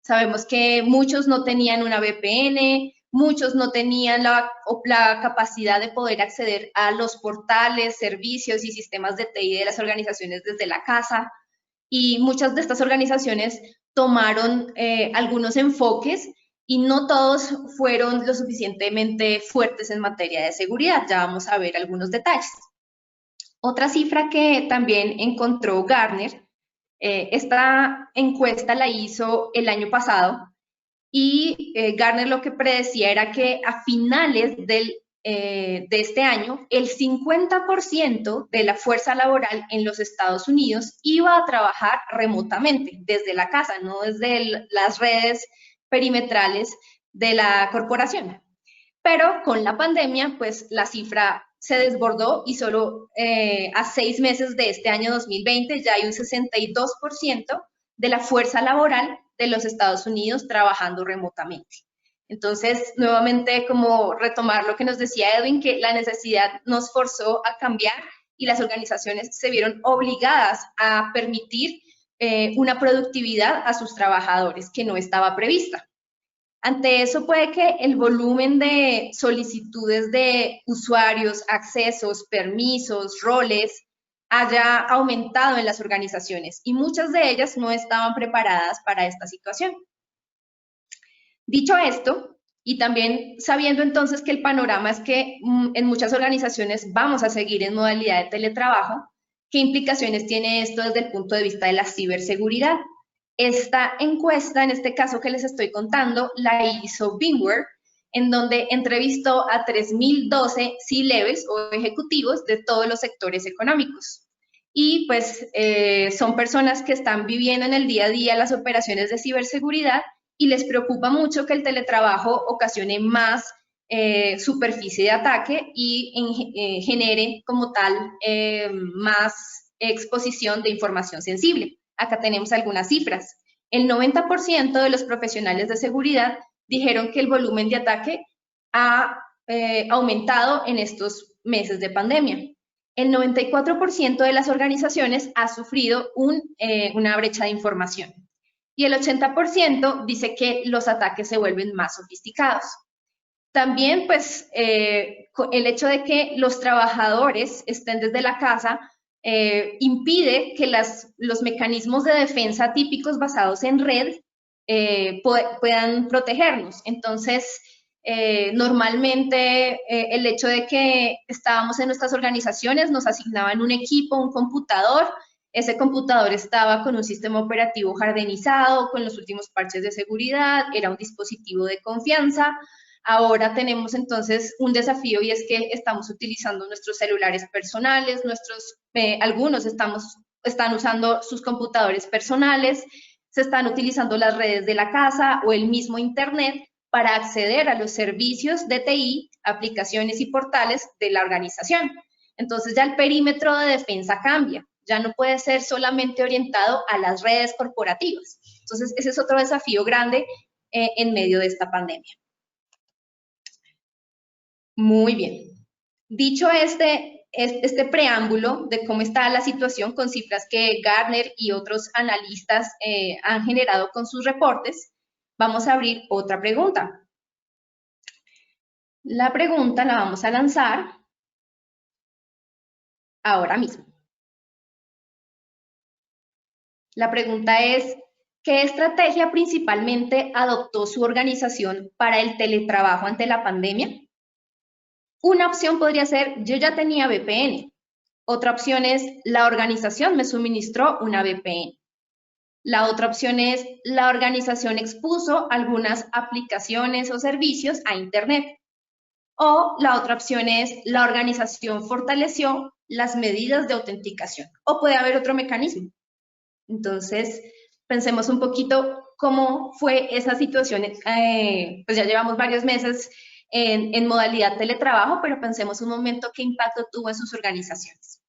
Sabemos que muchos no tenían una VPN, muchos no tenían la capacidad de poder acceder a los portales, servicios y sistemas de TI de las organizaciones desde la casa, y muchas de estas organizaciones tomaron algunos enfoques y no todos fueron lo suficientemente fuertes en materia de seguridad. Ya vamos a ver algunos detalles. Otra cifra que también encontró Gartner, esta encuesta la hizo el año pasado, y Gartner lo que predecía era que a finales de este año, el 50% de la fuerza laboral en los Estados Unidos iba a trabajar remotamente, desde la casa, no desde las redes perimetrales de la corporación. Pero con la pandemia, pues la cifra se desbordó y solo a 6 meses de este año 2020 ya hay un 62% de la fuerza laboral de los Estados Unidos trabajando remotamente. Entonces, nuevamente, como retomar lo que nos decía Edwin, que la necesidad nos forzó a cambiar y las organizaciones se vieron obligadas a permitir una productividad a sus trabajadores que no estaba prevista. Ante eso puede que el volumen de solicitudes de usuarios, accesos, permisos, roles, haya aumentado en las organizaciones, y muchas de ellas no estaban preparadas para esta situación. Dicho esto, y también sabiendo entonces que el panorama es que en muchas organizaciones vamos a seguir en modalidad de teletrabajo, ¿qué implicaciones tiene esto desde el punto de vista de la ciberseguridad? Esta encuesta, en este caso que les estoy contando, la hizo VMware, en donde entrevistó a 3.012 C-levels o ejecutivos de todos los sectores económicos. Y pues son personas que están viviendo en el día a día las operaciones de ciberseguridad y les preocupa mucho que el teletrabajo ocasione más superficie de ataque y genere como tal más exposición de información sensible. Acá tenemos algunas cifras. El 90% de los profesionales de seguridad dijeron que el volumen de ataque ha aumentado en estos meses de pandemia. El 94% de las organizaciones ha sufrido una brecha de información. Y el 80% dice que los ataques se vuelven más sofisticados. También, pues, el hecho de que los trabajadores estén desde la casa impide que los mecanismos de defensa típicos basados en red puedan protegernos. Entonces, normalmente el hecho de que estábamos en nuestras organizaciones, nos asignaban un equipo, un computador, ese computador estaba con un sistema operativo hardenizado, con los últimos parches de seguridad, era un dispositivo de confianza. Ahora tenemos entonces un desafío y es que estamos utilizando nuestros celulares personales, algunos están usando sus computadores personales, se están utilizando las redes de la casa o el mismo internet para acceder a los servicios de TI, aplicaciones y portales de la organización. Entonces ya el perímetro de defensa cambia, ya no puede ser solamente orientado a las redes corporativas. Entonces ese es otro desafío grande en medio de esta pandemia. Muy bien. Dicho este preámbulo de cómo está la situación con cifras que Gartner y otros analistas han generado con sus reportes, vamos a abrir otra pregunta. La pregunta la vamos a lanzar ahora mismo. La pregunta es, ¿qué estrategia principalmente adoptó su organización para el teletrabajo ante la pandemia? Una opción podría ser, yo ya tenía VPN. Otra opción es, la organización me suministró una VPN. La otra opción es, la organización expuso algunas aplicaciones o servicios a Internet. O la otra opción es, la organización fortaleció las medidas de autenticación. O puede haber otro mecanismo. Entonces, pensemos un poquito cómo fue esa situación. Pues ya llevamos varios meses en modalidad teletrabajo, pero pensemos un momento qué impacto tuvo en sus organizaciones.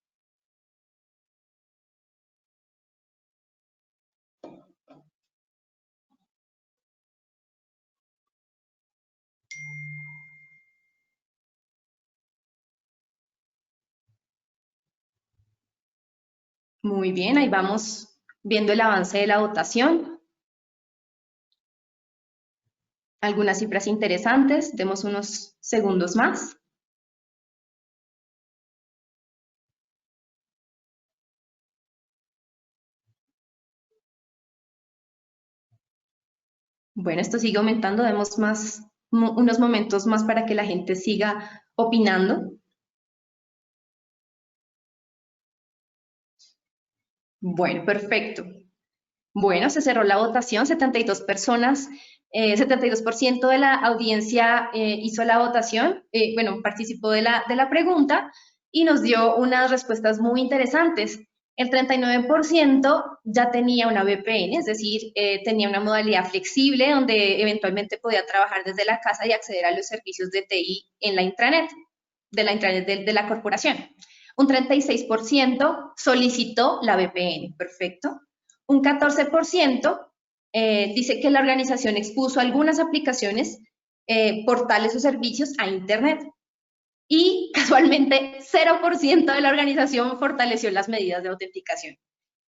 Muy bien, ahí vamos viendo el avance de la votación. Algunas cifras interesantes, demos unos segundos más. Bueno, esto sigue aumentando, demos unos momentos más para que la gente siga opinando. Bueno, perfecto. Bueno, se cerró la votación, 72 personas, 72% de la audiencia hizo la votación, participó de la pregunta y nos dio unas respuestas muy interesantes. El 39% ya tenía una VPN, es decir, tenía una modalidad flexible donde eventualmente podía trabajar desde la casa y acceder a los servicios de TI en la intranet, de la corporación. Un 36% solicitó la VPN, perfecto. Un 14% dice que la organización expuso algunas aplicaciones, portales o servicios a Internet. Y casualmente 0% de la organización fortaleció las medidas de autenticación.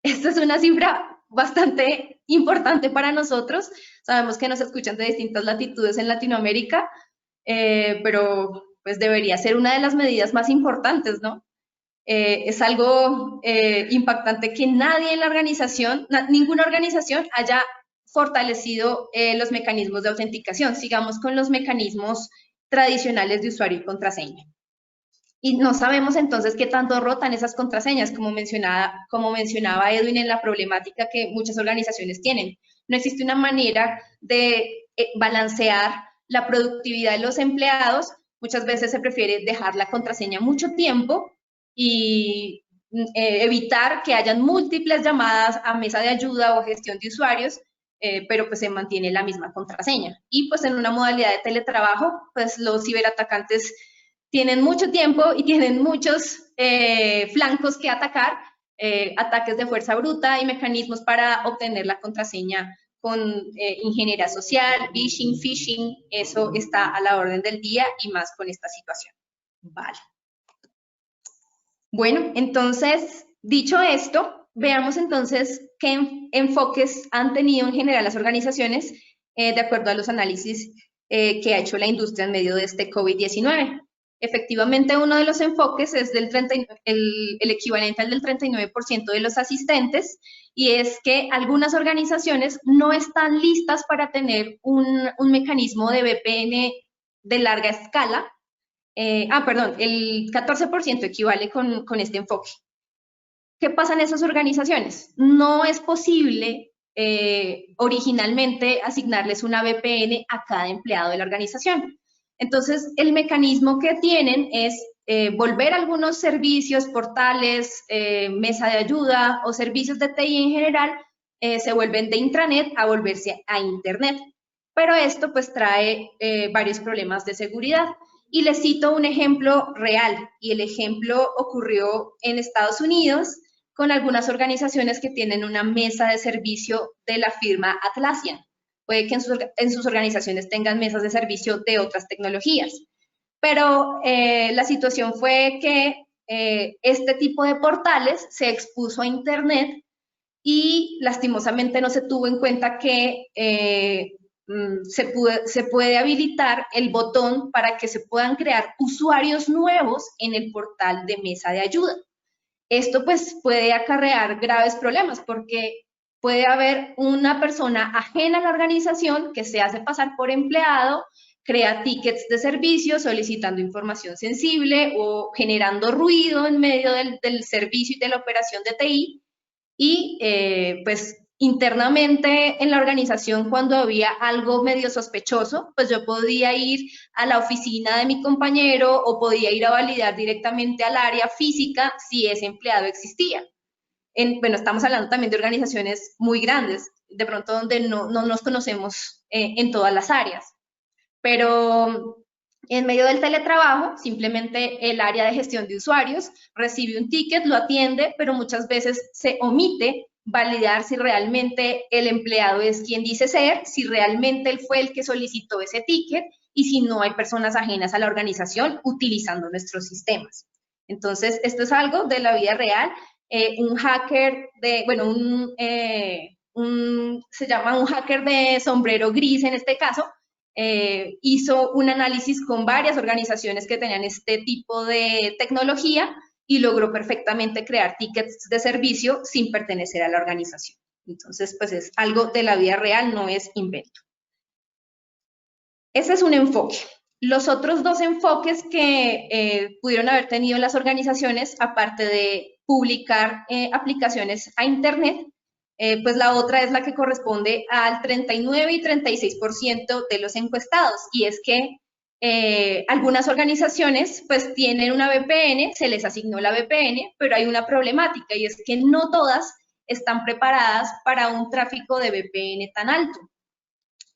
Esta es una cifra bastante importante para nosotros. Sabemos que nos escuchan de distintas latitudes en Latinoamérica, pero pues debería ser una de las medidas más importantes, ¿no? Es algo impactante que nadie en la organización, ninguna organización haya fortalecido los mecanismos de autenticación. Sigamos con los mecanismos tradicionales de usuario y contraseña. Y no sabemos entonces qué tanto rotan esas contraseñas, como mencionaba Edwin en la problemática que muchas organizaciones tienen. No existe una manera de balancear la productividad de los empleados. Muchas veces se prefiere dejar la contraseña mucho tiempo y evitar que hayan múltiples llamadas a mesa de ayuda o gestión de usuarios, pero pues se mantiene la misma contraseña. Y pues en una modalidad de teletrabajo, pues los ciberatacantes tienen mucho tiempo y tienen muchos flancos que atacar ataques de fuerza bruta y mecanismos para obtener la contraseña con ingeniería social, phishing, eso está a la orden del día y más con esta situación. Vale. Bueno, entonces, dicho esto, veamos entonces qué enfoques han tenido en general las organizaciones de acuerdo a los análisis que ha hecho la industria en medio de este COVID-19. Efectivamente, uno de los enfoques es el equivalente al del 39% de los asistentes, y es que algunas organizaciones no están listas para tener un mecanismo de VPN de larga escala. Perdón, el 14% equivale con este enfoque. ¿Qué pasa en esas organizaciones? No es posible originalmente asignarles una VPN a cada empleado de la organización. Entonces, el mecanismo que tienen es volver algunos servicios, portales, mesa de ayuda o servicios de TI en general, se vuelven de intranet a volverse a internet. Pero esto pues trae varios problemas de seguridad. Y les cito un ejemplo real, y el ejemplo ocurrió en Estados Unidos con algunas organizaciones que tienen una mesa de servicio de la firma Atlassian. Puede que en sus organizaciones tengan mesas de servicio de otras tecnologías. Pero la situación fue que este tipo de portales se expuso a Internet y lastimosamente no se tuvo en cuenta que se puede habilitar el botón para que se puedan crear usuarios nuevos en el portal de mesa de ayuda. Esto pues puede acarrear graves problemas porque puede haber una persona ajena a la organización que se hace pasar por empleado, crea tickets de servicio solicitando información sensible o generando ruido en medio del servicio y de la operación de TI, y pues internamente en la organización, cuando había algo medio sospechoso, pues yo podía ir a la oficina de mi compañero o podía ir a validar directamente al área física si ese empleado existía. Bueno, estamos hablando también de organizaciones muy grandes, de pronto donde no nos conocemos en todas las áreas. Pero en medio del teletrabajo, simplemente el área de gestión de usuarios recibe un ticket, lo atiende, pero muchas veces se omite validar si realmente el empleado es quien dice ser, si realmente él fue el que solicitó ese ticket y si no hay personas ajenas a la organización utilizando nuestros sistemas. Entonces, esto es algo de la vida real. Un hacker se llama un hacker de sombrero gris en este caso, hizo un análisis con varias organizaciones que tenían este tipo de tecnología y logró perfectamente crear tickets de servicio sin pertenecer a la organización. Entonces, pues es algo de la vida real, no es invento. Ese es un enfoque. Los otros dos enfoques que pudieron haber tenido las organizaciones, aparte de publicar aplicaciones a Internet, pues la otra es la que corresponde al 39 y 36% de los encuestados, y es que algunas organizaciones pues tienen una VPN, se les asignó la VPN, pero hay una problemática, y es que no todas están preparadas para un tráfico de VPN tan alto.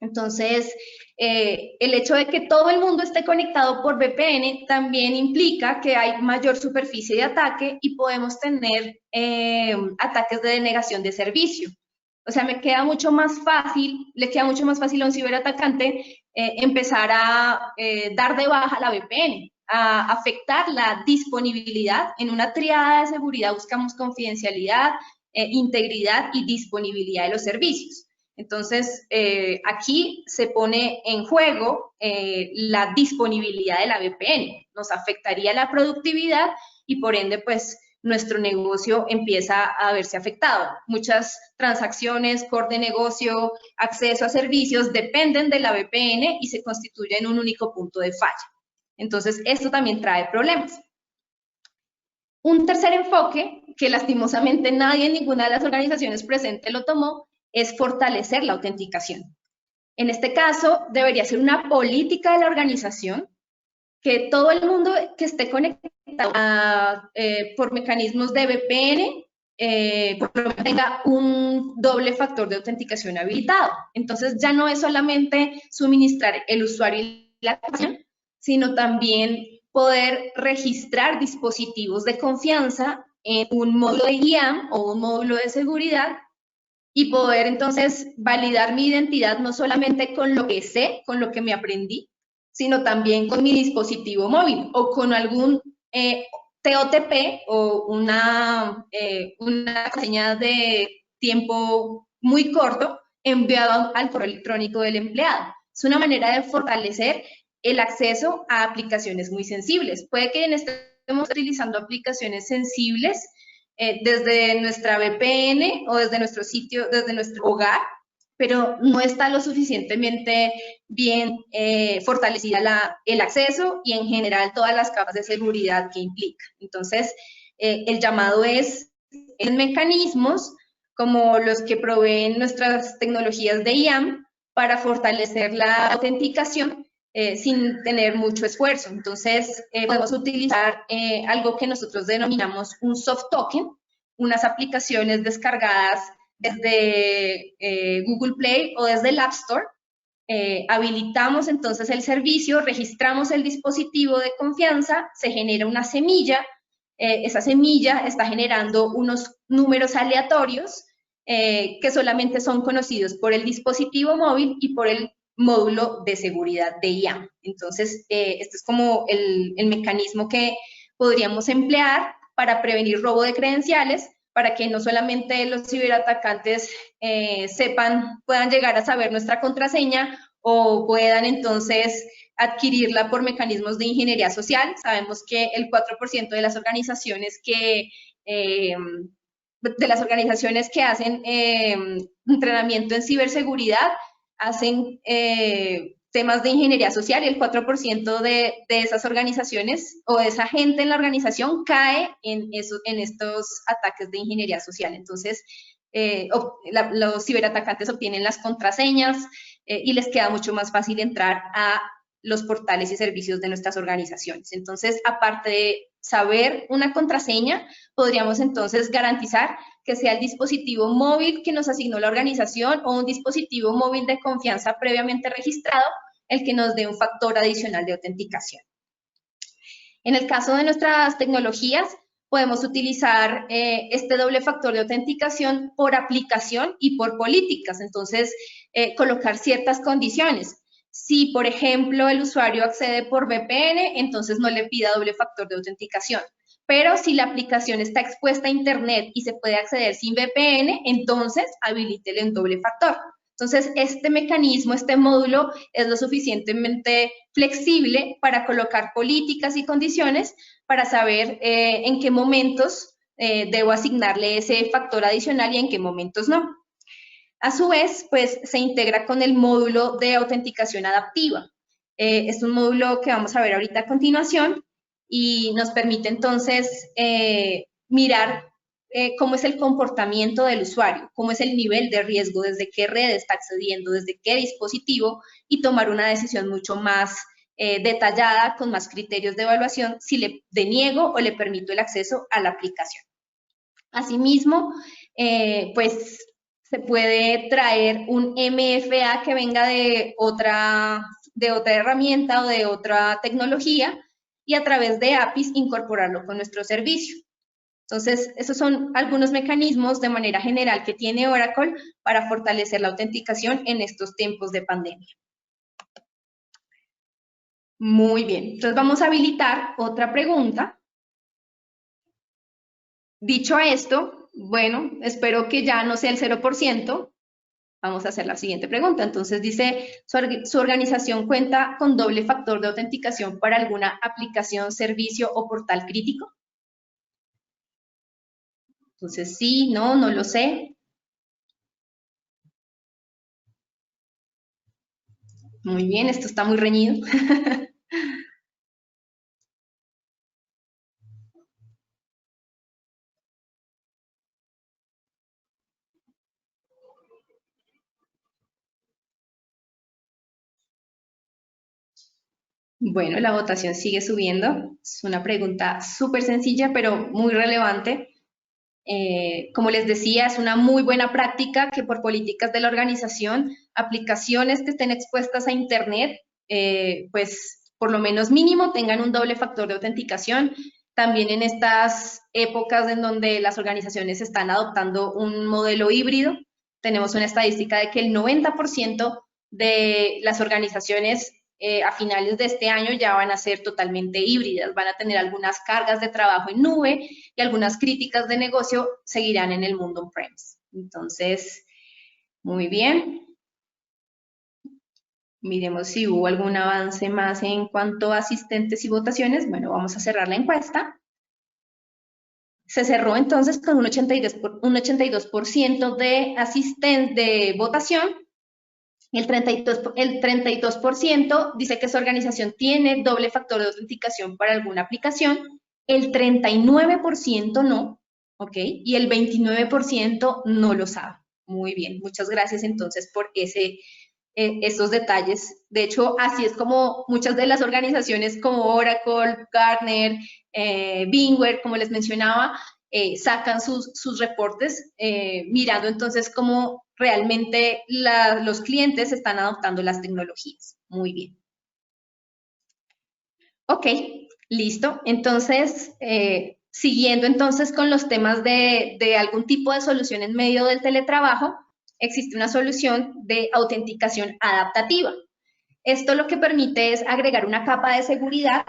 Entonces, el hecho de que todo el mundo esté conectado por VPN también implica que hay mayor superficie de ataque y podemos tener ataques de denegación de servicio. O sea, le queda mucho más fácil a un ciberatacante empezar a dar de baja la VPN, a afectar la disponibilidad. En una triada de seguridad buscamos confidencialidad, integridad y disponibilidad de los servicios. Entonces, aquí se pone en juego la disponibilidad de la VPN. Nos afectaría la productividad y, por ende, pues, nuestro negocio empieza a verse afectado. Muchas transacciones, core de negocio, acceso a servicios dependen de la VPN y se constituyen un único punto de falla. Entonces, esto también trae problemas. Un tercer enfoque, que lastimosamente nadie en ninguna de las organizaciones presentes lo tomó, es fortalecer la autenticación. En este caso, debería ser una política de la organización que todo el mundo que esté conectado por mecanismos de VPN tenga un doble factor de autenticación habilitado. Entonces, ya no es solamente suministrar el usuario y la contraseña, sino también poder registrar dispositivos de confianza en un módulo de IAM o un módulo de seguridad y poder entonces validar mi identidad no solamente con lo que sé, con lo que me aprendí, sino también con mi dispositivo móvil o con algún TOTP o una señal de tiempo muy corto enviado al correo electrónico del empleado. Es una manera de fortalecer el acceso a aplicaciones muy sensibles. Puede que estemos utilizando aplicaciones sensibles desde nuestra VPN o desde nuestro sitio, desde nuestro hogar, pero no está lo suficientemente bien fortalecida el acceso y en general todas las capas de seguridad que implica. Entonces, el llamado es en mecanismos como los que proveen nuestras tecnologías de IAM para fortalecer la autenticación sin tener mucho esfuerzo. Entonces, podemos utilizar algo que nosotros denominamos un soft token, unas aplicaciones descargadas desde Google Play o desde el App Store. Habilitamos entonces el servicio, registramos el dispositivo de confianza, se genera una semilla, esa semilla está generando unos números aleatorios que solamente son conocidos por el dispositivo móvil y por el módulo de seguridad de IAM. Entonces, este es como el mecanismo que podríamos emplear para prevenir robo de credenciales, para que no solamente los ciberatacantes puedan llegar a saber nuestra contraseña o puedan entonces adquirirla por mecanismos de ingeniería social. Sabemos que el 4% de las organizaciones que hacen entrenamiento en ciberseguridad hacen temas de ingeniería social y el 4% de esas organizaciones o de esa gente en la organización cae en estos ataques de ingeniería social. Entonces, los ciberatacantes obtienen las contraseñas y les queda mucho más fácil entrar a los portales y servicios de nuestras organizaciones. Entonces, aparte de saber una contraseña, podríamos entonces garantizar que sea el dispositivo móvil que nos asignó la organización o un dispositivo móvil de confianza previamente registrado el que nos dé un factor adicional de autenticación. En el caso de nuestras tecnologías, podemos utilizar este doble factor de autenticación por aplicación y por políticas. Entonces, colocar ciertas condiciones. Si, por ejemplo, el usuario accede por VPN, entonces no le pida doble factor de autenticación. Pero si la aplicación está expuesta a Internet y se puede acceder sin VPN, entonces habilítele un doble factor. Entonces, este mecanismo, este módulo es lo suficientemente flexible para colocar políticas y condiciones para saber en qué momentos debo asignarle ese factor adicional y en qué momentos no. A su vez, pues se integra con el módulo de autenticación adaptiva. Es un módulo que vamos a ver ahorita a continuación y nos permite entonces mirar cómo es el comportamiento del usuario, cómo es el nivel de riesgo, desde qué red está accediendo, desde qué dispositivo y tomar una decisión mucho más detallada, con más criterios de evaluación, si le deniego o le permito el acceso a la aplicación. Asimismo, pues se puede traer un MFA que venga de otra herramienta o de otra tecnología y a través de APIs incorporarlo con nuestro servicio. Entonces, esos son algunos mecanismos de manera general que tiene Oracle para fortalecer la autenticación en estos tiempos de pandemia. Muy bien, entonces vamos a habilitar otra pregunta. Dicho esto, bueno, espero que ya no sea el 0%. Vamos a hacer la siguiente pregunta. Entonces dice, ¿su organización cuenta con doble factor de autenticación para alguna aplicación, servicio o portal crítico? Entonces sí, no lo sé. Muy bien, esto está muy reñido. Bueno, la votación sigue subiendo. Es una pregunta súper sencilla, pero muy relevante. Como les decía, es una muy buena práctica que por políticas de la organización, aplicaciones que estén expuestas a Internet, pues por lo menos mínimo tengan un doble factor de autenticación. también en estas épocas en donde las organizaciones están adoptando un modelo híbrido. Tenemos una estadística de que el 90% de las organizaciones a finales de este año ya van a ser totalmente híbridas, van a tener algunas cargas de trabajo en nube y algunas críticas de negocio seguirán en el mundo on-premise. Entonces, muy bien. Miremos si hubo algún avance más en cuanto a asistentes y votaciones. Bueno, vamos a cerrar la encuesta. Se cerró entonces con un 82% de votación. El 32% dice que su organización tiene doble factor de autenticación para alguna aplicación. El 39% no, ¿ok? Y el 29% no lo sabe. Muy bien, muchas gracias entonces por esos detalles. De hecho, así es como muchas de las organizaciones como Oracle, Gartner, Bingware, como les mencionaba, sacan sus reportes mirando entonces cómo realmente los clientes están adoptando las tecnologías. Muy bien. Ok, listo. Entonces, siguiendo entonces con los temas de algún tipo de solución en medio del teletrabajo, existe una solución de autenticación adaptativa. Esto lo que permite es agregar una capa de seguridad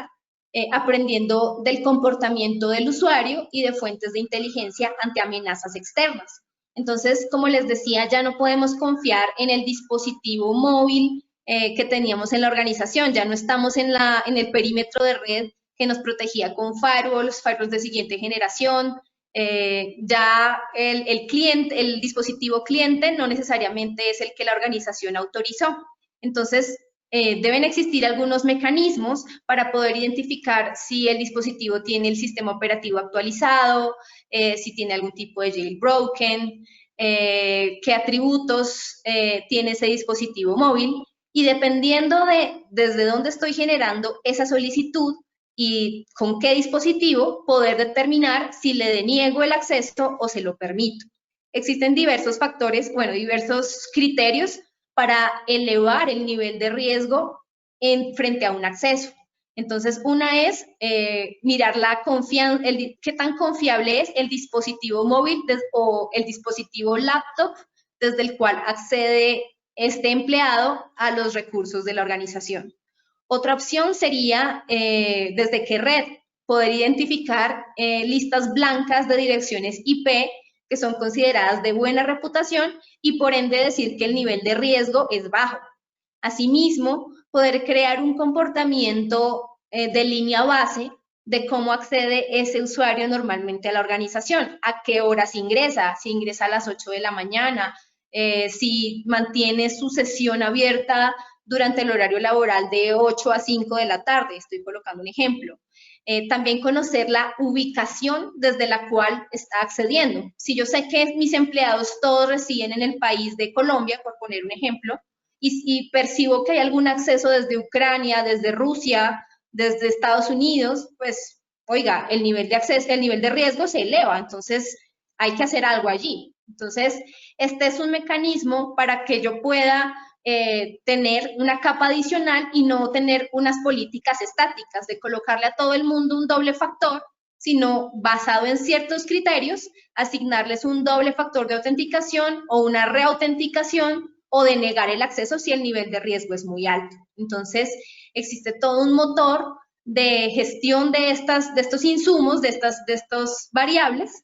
aprendiendo del comportamiento del usuario y de fuentes de inteligencia ante amenazas externas. Entonces, como les decía, ya no podemos confiar en el dispositivo móvil que teníamos en la organización, ya no estamos en el perímetro de red que nos protegía con firewalls de siguiente generación, ya el dispositivo cliente no necesariamente es el que la organización autorizó. Entonces, deben existir algunos mecanismos para poder identificar si el dispositivo tiene el sistema operativo actualizado, si tiene algún tipo de jailbroken, qué atributos tiene ese dispositivo móvil, y dependiendo de desde dónde estoy generando esa solicitud y con qué dispositivo, poder determinar si le deniego el acceso o se lo permito. Existen diversos factores, bueno, diversos criterios para elevar el nivel de riesgo frente a un acceso. Entonces, una es mirar qué tan confiable es el dispositivo móvil o el dispositivo laptop desde el cual accede este empleado a los recursos de la organización. Otra opción sería desde qué red poder identificar listas blancas de direcciones IP que son consideradas de buena reputación y por ende decir que el nivel de riesgo es bajo. Asimismo, poder crear un comportamiento de línea base de cómo accede ese usuario normalmente a la organización, a qué horas ingresa, si ingresa a las 8 de la mañana, si mantiene su sesión abierta durante el horario laboral de 8 a 5 de la tarde, estoy colocando un ejemplo. También conocer la ubicación desde la cual está accediendo. Si yo sé que mis empleados todos residen en el país de Colombia, por poner un ejemplo, y percibo que hay algún acceso desde Ucrania, desde Rusia, desde Estados Unidos, pues, oiga, el nivel de acceso, el nivel de riesgo se eleva, entonces hay que hacer algo allí. Entonces, este es un mecanismo para que yo pueda tener una capa adicional y no tener unas políticas estáticas de colocarle a todo el mundo un doble factor, sino basado en ciertos criterios, asignarles un doble factor de autenticación o una reautenticación o de negar el acceso si el nivel de riesgo es muy alto. Entonces, existe todo un motor de gestión de estos insumos, de estas variables,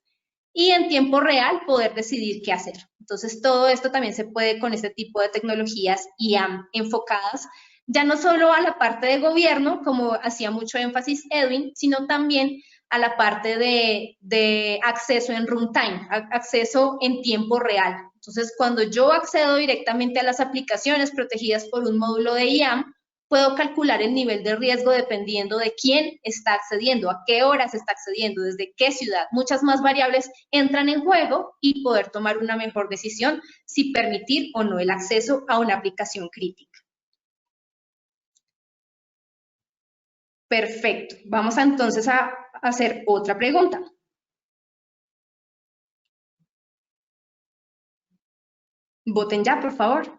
y en tiempo real poder decidir qué hacer. Entonces, todo esto también se puede con este tipo de tecnologías IAM enfocadas ya no solo a la parte de gobierno, como hacía mucho énfasis Edwin, sino también a la parte de acceso en runtime, acceso en tiempo real. Entonces, cuando yo accedo directamente a las aplicaciones protegidas por un módulo de IAM, puedo calcular el nivel de riesgo dependiendo de quién está accediendo, a qué horas está accediendo, desde qué ciudad. Muchas más variables entran en juego y poder tomar una mejor decisión si permitir o no el acceso a una aplicación crítica. Perfecto. Vamos entonces a hacer otra pregunta. Voten ya, por favor.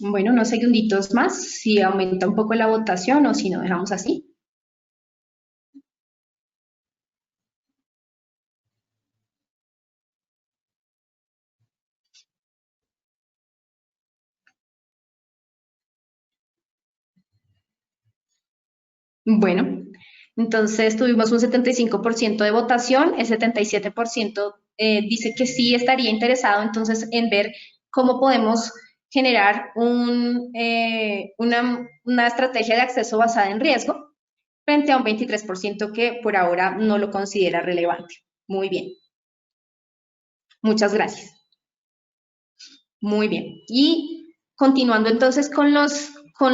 Bueno, unos segunditos más, si aumenta un poco la votación o si no dejamos así. Bueno, entonces tuvimos un 75% de votación, el 77% dice que sí estaría interesado entonces en ver cómo podemos generar una estrategia de acceso basada en riesgo frente a un 23% que por ahora no lo considera relevante. Muy bien. Muchas gracias. Muy bien. Y continuando entonces con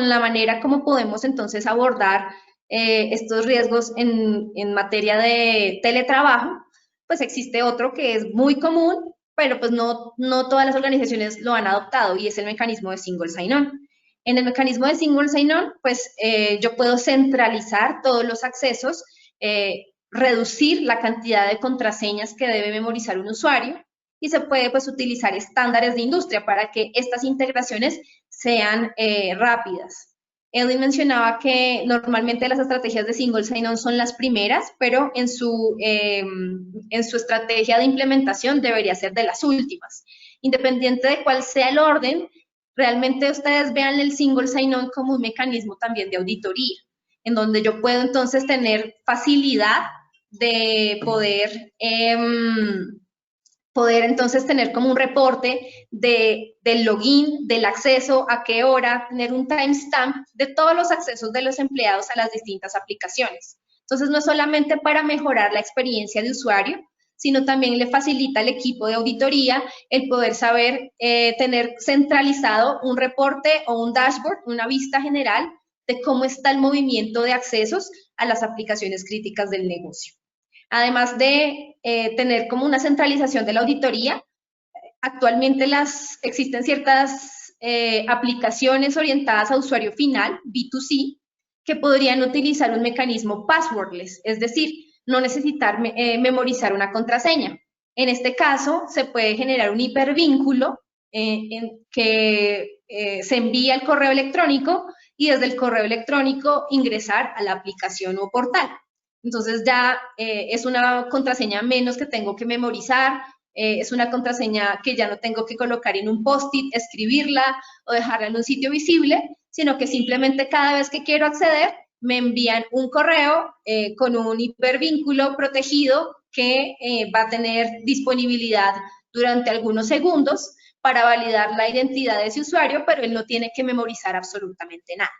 la manera como podemos entonces abordar estos riesgos en materia de teletrabajo, pues existe otro que es muy común, pero pues no todas las organizaciones lo han adoptado y es el mecanismo de single sign-on. En el mecanismo de single sign-on, pues yo puedo centralizar todos los accesos, reducir la cantidad de contraseñas que debe memorizar un usuario, y se puede pues utilizar estándares de industria para que estas integraciones sean rápidas. Edwin mencionaba que normalmente las estrategias de single sign-on son las primeras, pero en su estrategia de implementación debería ser de las últimas. Independiente de cuál sea el orden, realmente ustedes vean el single sign-on como un mecanismo también de auditoría, en donde yo puedo entonces tener facilidad de poder entonces tener como un reporte del login, del acceso, a qué hora, tener un timestamp de todos los accesos de los empleados a las distintas aplicaciones. Entonces, no es solamente para mejorar la experiencia de usuario, sino también le facilita al equipo de auditoría el poder saber, tener centralizado un reporte o un dashboard, una vista general de cómo está el movimiento de accesos a las aplicaciones críticas del negocio. Además de tener como una centralización de la auditoría, actualmente existen ciertas aplicaciones orientadas a usuario final, B2C, que podrían utilizar un mecanismo passwordless, es decir, no necesitar memorizar una contraseña. En este caso, se puede generar un hipervínculo que se envía al correo electrónico y desde el correo electrónico ingresar a la aplicación o portal. Entonces ya es una contraseña menos que tengo que memorizar, es una contraseña que ya no tengo que colocar en un post-it, escribirla o dejarla en un sitio visible, sino que simplemente cada vez que quiero acceder me envían un correo con un hipervínculo protegido que va a tener disponibilidad durante algunos segundos para validar la identidad de ese usuario, pero él no tiene que memorizar absolutamente nada.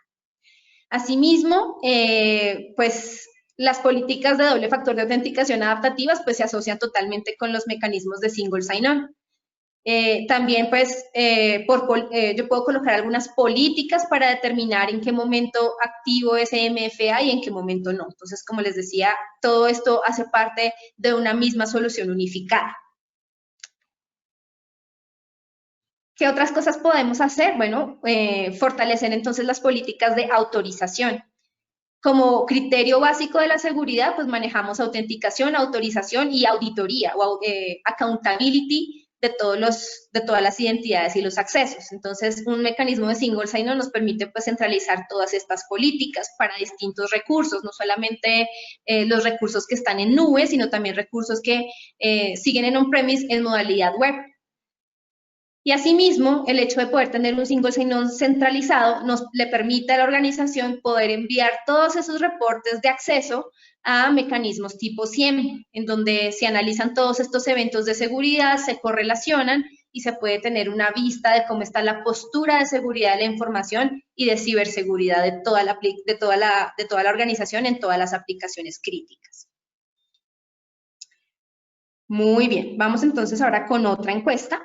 Asimismo, pues las políticas de doble factor de autenticación adaptativas pues se asocian totalmente con los mecanismos de single sign-on. También pues yo puedo colocar algunas políticas para determinar en qué momento activo ese MFA y en qué momento no. Entonces, como les decía, todo esto hace parte de una misma solución unificada. ¿Qué otras cosas podemos hacer? Bueno, fortalecer entonces las políticas de autorización. Como criterio básico de la seguridad, pues manejamos autenticación, autorización y auditoría o accountability de todas las identidades y los accesos. Entonces, un mecanismo de single sign-on nos permite pues centralizar todas estas políticas para distintos recursos, no solamente los recursos que están en nube, sino también recursos que siguen en on-premise en modalidad web. Y asimismo, el hecho de poder tener un single sign-on centralizado le permite a la organización poder enviar todos esos reportes de acceso a mecanismos tipo SIEM, en donde se analizan todos estos eventos de seguridad, se correlacionan y se puede tener una vista de cómo está la postura de seguridad de la información y de ciberseguridad de toda la organización en todas las aplicaciones críticas. Muy bien, vamos entonces ahora con otra encuesta.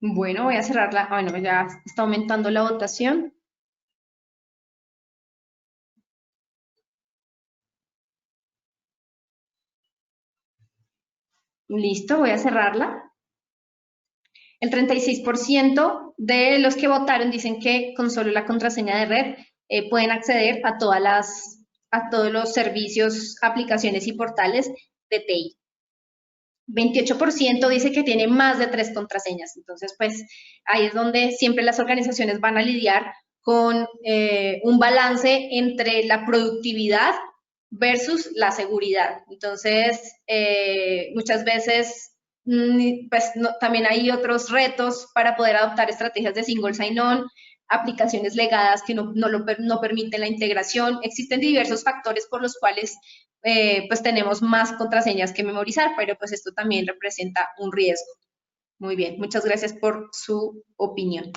Bueno, voy a cerrarla. Bueno, ya está aumentando la votación. Listo, voy a cerrarla. El 36% de los que votaron dicen que con solo la contraseña de red pueden acceder a todos los servicios, aplicaciones y portales de TI. 28% dice que tiene más de 3 contraseñas. Entonces, pues ahí es donde siempre las organizaciones van a lidiar con un balance entre la productividad versus la seguridad. Entonces, muchas veces pues también hay otros retos para poder adoptar estrategias de single sign-on, aplicaciones legadas que no permiten la integración. Existen diversos factores por los cuales pues tenemos más contraseñas que memorizar, pero pues esto también representa un riesgo. Muy bien, muchas gracias por su opinión.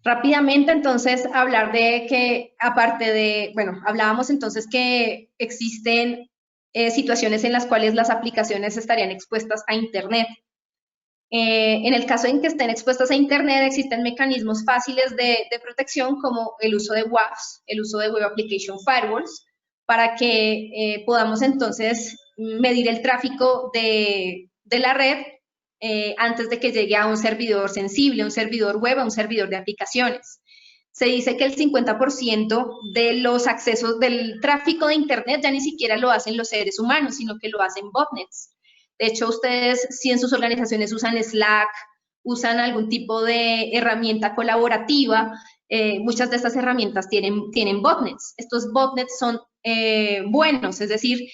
Rápidamente, entonces, hablar de que, aparte de, bueno, hablábamos entonces que existen situaciones en las cuales las aplicaciones estarían expuestas a Internet. En el caso en que estén expuestas a Internet, existen mecanismos fáciles de protección como el uso de WAFs, el uso de Web Application Firewalls, para que podamos entonces medir el tráfico de la red antes de que llegue a un servidor sensible, un servidor web, a un servidor de aplicaciones. Se dice que el 50% de los accesos del tráfico de Internet ya ni siquiera lo hacen los seres humanos, sino que lo hacen botnets. De hecho, ustedes, si en sus organizaciones usan Slack, usan algún tipo de herramienta colaborativa, muchas de estas herramientas tienen botnets. Estos botnets son buenos, es decir,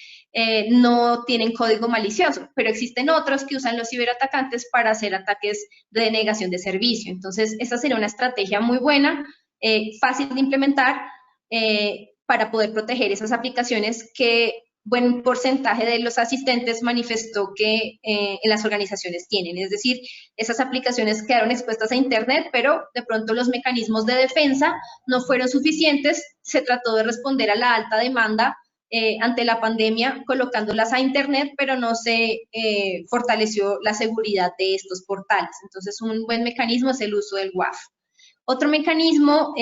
no tienen código malicioso, pero existen otros que usan los ciberatacantes para hacer ataques de denegación de servicio. Entonces, esa sería una estrategia muy buena, fácil de implementar para poder proteger esas aplicaciones que buen porcentaje de los asistentes manifestó que en las organizaciones tienen. Es decir, esas aplicaciones quedaron expuestas a Internet, pero de pronto los mecanismos de defensa no fueron suficientes. Se trató de responder a la alta demanda ante la pandemia colocándolas a Internet, pero no se fortaleció la seguridad de estos portales. Entonces, un buen mecanismo es el uso del WAF. Otro mecanismo,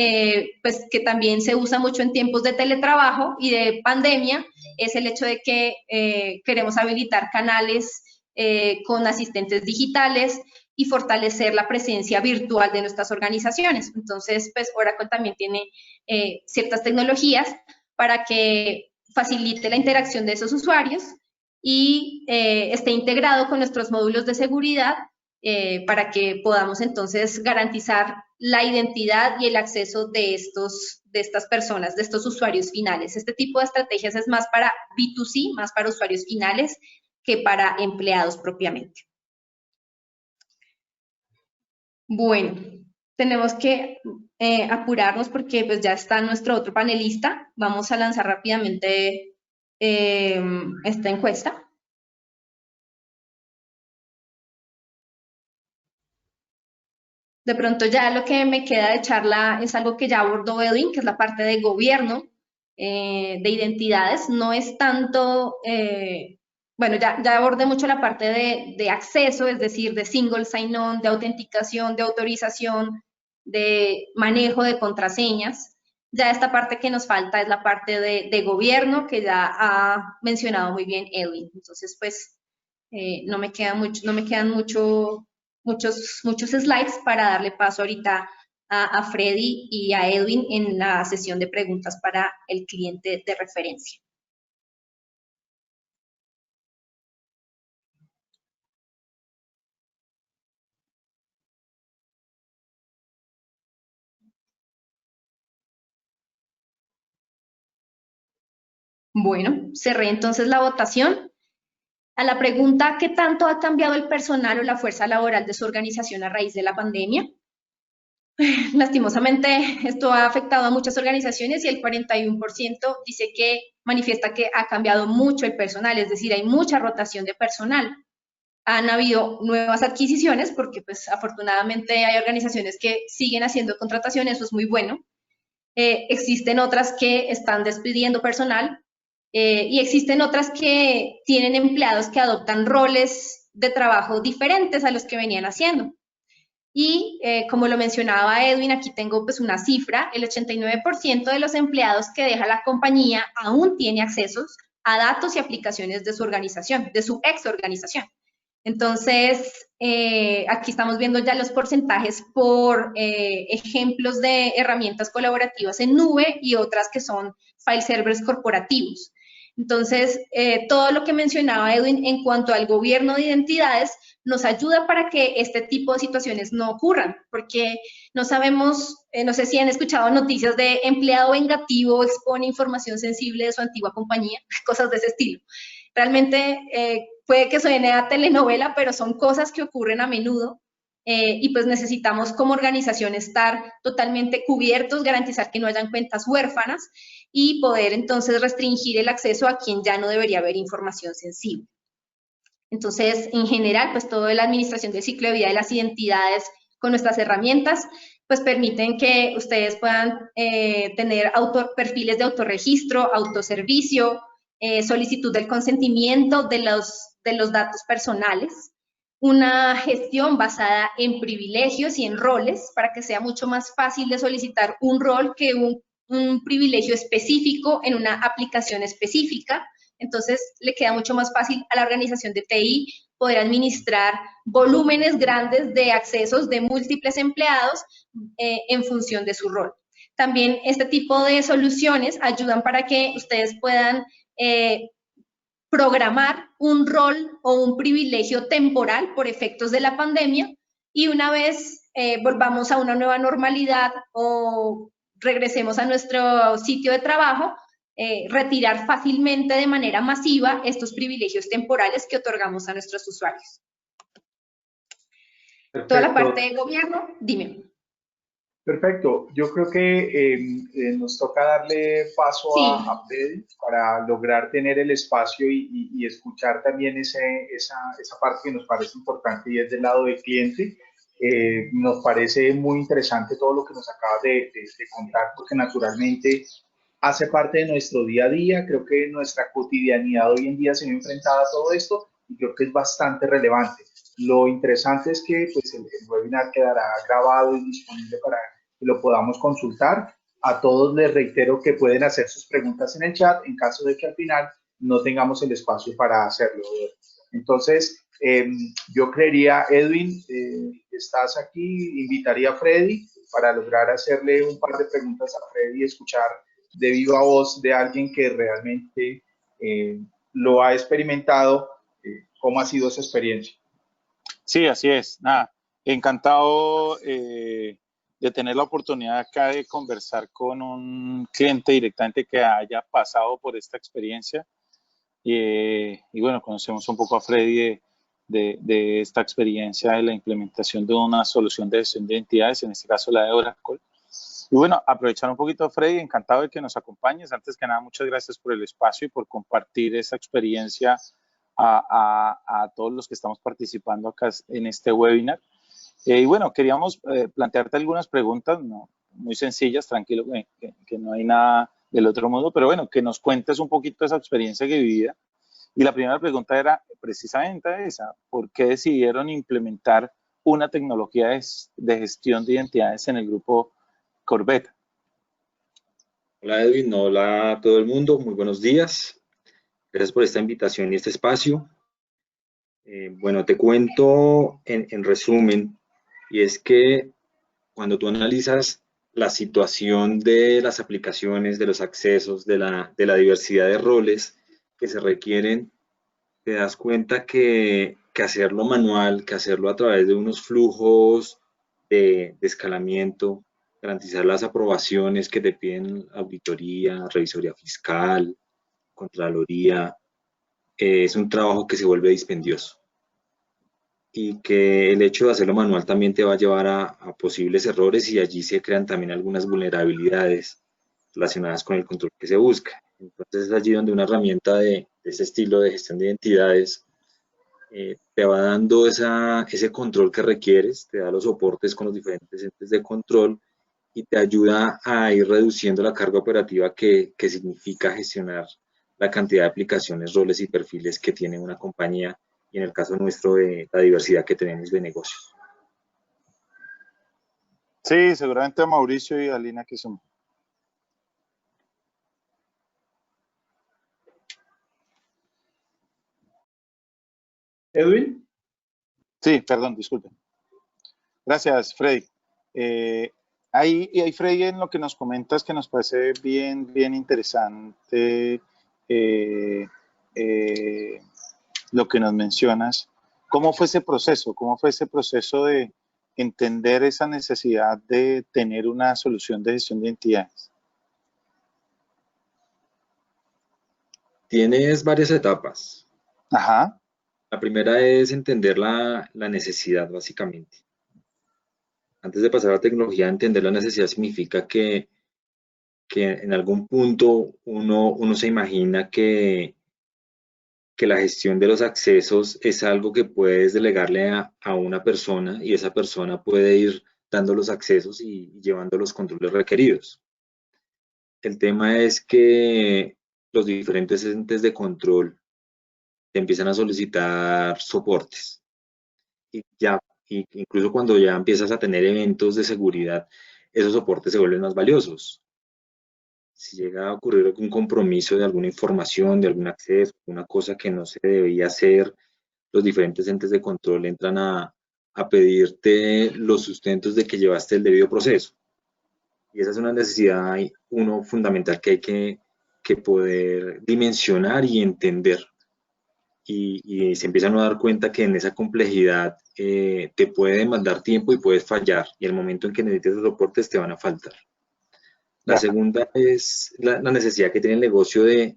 pues, que también se usa mucho en tiempos de teletrabajo y de pandemia, es el hecho de que queremos habilitar canales con asistentes digitales y fortalecer la presencia virtual de nuestras organizaciones. Entonces, pues, Oracle también tiene ciertas tecnologías para que facilite la interacción de esos usuarios y esté integrado con nuestros módulos de seguridad para que podamos entonces garantizar la identidad y el acceso de estas personas, de estos usuarios finales. Este tipo de estrategias es más para B2C, más para usuarios finales que para empleados propiamente. Bueno, tenemos que apurarnos porque pues ya está nuestro otro panelista. Vamos a lanzar rápidamente esta encuesta. De pronto ya lo que me queda de charla es algo que ya abordó Edwin, que es la parte de gobierno, de identidades. No es tanto, bueno, ya abordé mucho la parte de acceso, es decir, de single sign-on, de autenticación, de autorización, de manejo de contraseñas. Ya esta parte que nos falta es la parte de gobierno, que ya ha mencionado muy bien Edwin. Entonces, pues, no me quedan muchos slides para darle paso ahorita a Freddy y a Edwin en la sesión de preguntas para el cliente de referencia. Bueno, cerré entonces la votación. A la pregunta, ¿qué tanto ha cambiado el personal o la fuerza laboral de su organización a raíz de la pandemia? Lastimosamente, esto ha afectado a muchas organizaciones y el 41% dice que manifiesta que ha cambiado mucho el personal, es decir, hay mucha rotación de personal. Han habido nuevas adquisiciones porque, pues, afortunadamente hay organizaciones que siguen haciendo contrataciones, eso es muy bueno. Existen otras que están despidiendo personal y existen otras que tienen empleados que adoptan roles de trabajo diferentes a los que venían haciendo. Y como lo mencionaba Edwin, aquí tengo pues una cifra, el 89% de los empleados que deja la compañía aún tiene accesos a datos y aplicaciones de su organización, de su ex organización. Entonces, aquí estamos viendo ya los porcentajes por ejemplos de herramientas colaborativas en nube y otras que son file servers corporativos. Entonces, todo lo que mencionaba Edwin en cuanto al gobierno de identidades nos ayuda para que este tipo de situaciones no ocurran, porque no sabemos, no sé si han escuchado noticias de empleado vengativo expone información sensible de su antigua compañía, cosas de ese estilo. Realmente puede que suene a telenovela, pero son cosas que ocurren a menudo y pues necesitamos como organización estar totalmente cubiertos, garantizar que no hayan cuentas huérfanas y poder entonces restringir el acceso a quien ya no debería haber información sensible. Entonces, en general, pues toda la administración del ciclo de vida de las identidades con nuestras herramientas, pues permiten que ustedes puedan tener perfiles de autorregistro, autoservicio, solicitud del consentimiento de los datos personales, una gestión basada en privilegios y en roles para que sea mucho más fácil de solicitar un rol que un privilegio específico en una aplicación específica. Entonces, le queda mucho más fácil a la organización de TI poder administrar volúmenes grandes de accesos de múltiples empleados en función de su rol. También este tipo de soluciones ayudan para que ustedes puedan programar un rol o un privilegio temporal por efectos de la pandemia y una vez volvamos a una nueva normalidad o regresemos a nuestro sitio de trabajo, retirar fácilmente de manera masiva estos privilegios temporales que otorgamos a nuestros usuarios. Perfecto. Toda la parte de gobierno, dime. Perfecto. Yo creo que nos toca darle paso a Freddy para lograr tener el espacio y escuchar también esa parte que nos parece importante y es del lado del cliente. Nos parece muy interesante todo lo que nos acabas de contar porque naturalmente hace parte de nuestro día a día. Creo que nuestra cotidianidad hoy en día se ve enfrentada a todo esto y creo que es bastante relevante. Lo interesante es que pues, el webinar quedará grabado y disponible para que lo podamos consultar. A todos les reitero que pueden hacer sus preguntas en el chat en caso de que al final no tengamos el espacio para hacerlo. Entonces, yo creería, Edwin, estás aquí, invitaría a Freddy para lograr hacerle un par de preguntas a Freddy y escuchar de viva voz de alguien que realmente lo ha experimentado, cómo ha sido esa experiencia. Sí, así es. Nada, encantado de tener la oportunidad acá de conversar con un cliente directamente que haya pasado por esta experiencia. Y bueno, conocemos un poco a Freddy de esta experiencia de la implementación de una solución de gestión de identidades, en este caso la de Oracle. Y bueno, aprovechar un poquito, Freddy, encantado de que nos acompañes. Antes que nada, muchas gracias por el espacio y por compartir esa experiencia a todos los que estamos participando acá en este webinar. Y bueno, queríamos plantearte algunas preguntas, ¿no? Muy sencillas, tranquilo, que no hay nada del otro mundo, pero bueno, que nos cuentes un poquito esa experiencia que vivida. Y la primera pregunta era precisamente esa: ¿por qué decidieron implementar una tecnología de gestión de identidades en el grupo Corbeta? Hola Edwin, hola a todo el mundo, muy buenos días. Gracias por esta invitación y este espacio. Bueno, te cuento en resumen, y es que cuando tú analizas la situación de las aplicaciones, de los accesos, de la diversidad de roles que se requieren, te das cuenta que hacerlo manual, que hacerlo a través de unos flujos de escalamiento, garantizar las aprobaciones que te piden auditoría, revisoría fiscal, contraloría, es un trabajo que se vuelve dispendioso. Y que el hecho de hacerlo manual también te va a llevar a posibles errores y allí se crean también algunas vulnerabilidades relacionadas con el control que se busca. Entonces es allí donde una herramienta de ese estilo de gestión de identidades te va dando ese control que requieres, te da los soportes con los diferentes entes de control y te ayuda a ir reduciendo la carga operativa que significa gestionar la cantidad de aplicaciones, roles y perfiles que tiene una compañía en el caso nuestro de la diversidad que tenemos de negocios. Sí, seguramente a Mauricio y a Lina que son. Edwin. Sí, perdón, disculpen. Gracias, Freddy. Ahí, Freddy, en lo que nos comentas que nos parece bien interesante lo que nos mencionas. ¿Cómo fue ese proceso? ¿Cómo fue ese proceso de entender esa necesidad de tener una solución de gestión de identidades? Tienes varias etapas. Ajá. La primera es entender la necesidad, básicamente. Antes de pasar a la tecnología, entender la necesidad significa que en algún punto uno se imagina que la gestión de los accesos es algo que puedes delegarle a una persona y esa persona puede ir dando los accesos y llevando los controles requeridos. El tema es que los diferentes entes de control te empiezan a solicitar soportes y incluso cuando ya empiezas a tener eventos de seguridad, esos soportes se vuelven más valiosos. Si llega a ocurrir algún compromiso de alguna información, de algún acceso, una cosa que no se debía hacer, los diferentes entes de control entran a pedirte los sustentos de que llevaste el debido proceso. Y esa es una necesidad, fundamental que hay que poder dimensionar y entender. Y se empiezan a dar cuenta que en esa complejidad te puede demandar tiempo y puedes fallar. Y el momento en que necesites los soportes te van a faltar. La segunda es la necesidad que tiene el negocio de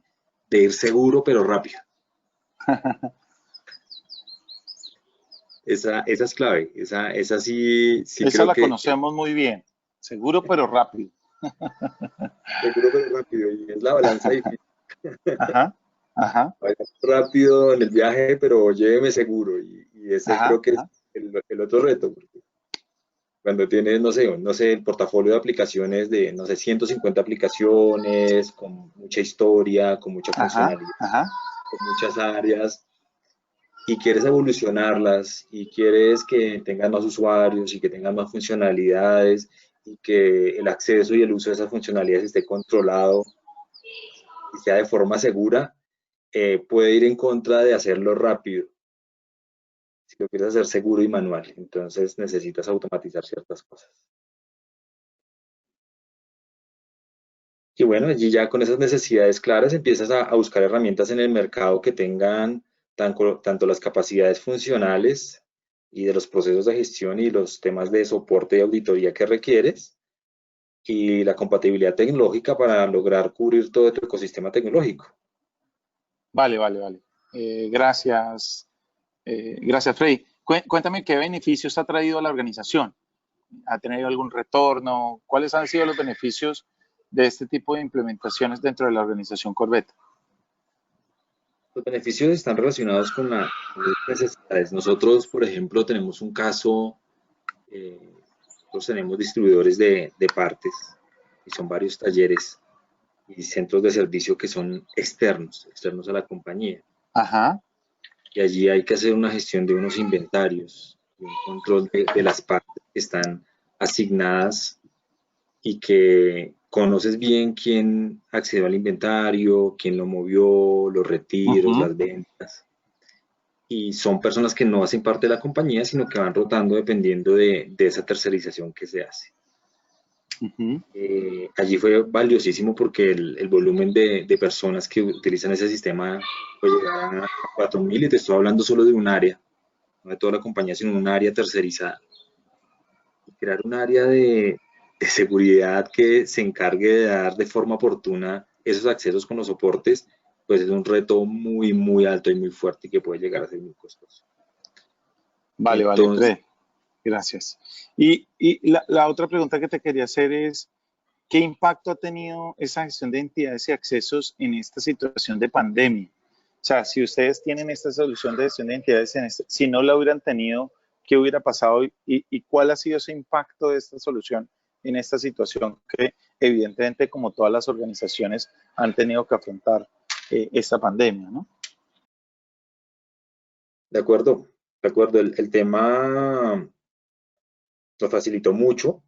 ir seguro pero rápido. Esa es clave. Esa sí Esa creo la que conocemos muy bien. Seguro pero rápido. seguro pero rápido. Y es la balanza difícil. Ajá. Vaya rápido en el viaje, pero lléveme seguro. Y ese creo que es el otro reto. Porque cuando tienes, no sé, el portafolio de aplicaciones de, no sé, 150 aplicaciones, con mucha historia, con mucha funcionalidad, con muchas áreas, y quieres evolucionarlas, y quieres que tengan más usuarios, y que tengan más funcionalidades, y que el acceso y el uso de esas funcionalidades esté controlado y sea de forma segura, puede ir en contra de hacerlo rápido. Si lo quieres hacer seguro y manual, entonces necesitas automatizar ciertas cosas. Y bueno, allí ya con esas necesidades claras empiezas a buscar herramientas en el mercado que tengan tanto las capacidades funcionales y de los procesos de gestión y los temas de soporte y auditoría que requieres y la compatibilidad tecnológica para lograr cubrir todo tu ecosistema tecnológico. Vale. Gracias, Freddy. Cuéntame qué beneficios ha traído a la organización. ¿Ha tenido algún retorno? ¿Cuáles han sido los beneficios de este tipo de implementaciones dentro de la organización Corvette? Los beneficios están relacionados con las necesidades. Nosotros, por ejemplo, tenemos un caso, nosotros tenemos distribuidores de partes y son varios talleres y centros de servicio que son externos a la compañía. Ajá. Y allí hay que hacer una gestión de unos inventarios, un control de las partes que están asignadas y que conoces bien quién accedió al inventario, quién lo movió, los retiros, las ventas. Y son personas que no hacen parte de la compañía, sino que van rotando dependiendo de esa tercerización que se hace. Allí fue valiosísimo porque el volumen de personas que utilizan ese sistema puede llegar a 4.000 y te estoy hablando solo de un área, no de toda la compañía, sino un área tercerizada. Y crear un área de seguridad que se encargue de dar de forma oportuna esos accesos con los soportes, pues es un reto muy alto y muy fuerte y que puede llegar a ser muy costoso. Vale, Fred. Gracias. Y la otra pregunta que te quería hacer es, ¿qué impacto ha tenido esa gestión de identidades y accesos en esta situación de pandemia? O sea, si ustedes tienen esta solución de gestión de identidades, si no la hubieran tenido, ¿qué hubiera pasado y cuál ha sido ese impacto de esta solución en esta situación que evidentemente, como todas las organizaciones, han tenido que afrontar esta pandemia, ¿no? De acuerdo, de acuerdo. El tema nos facilitó mucho,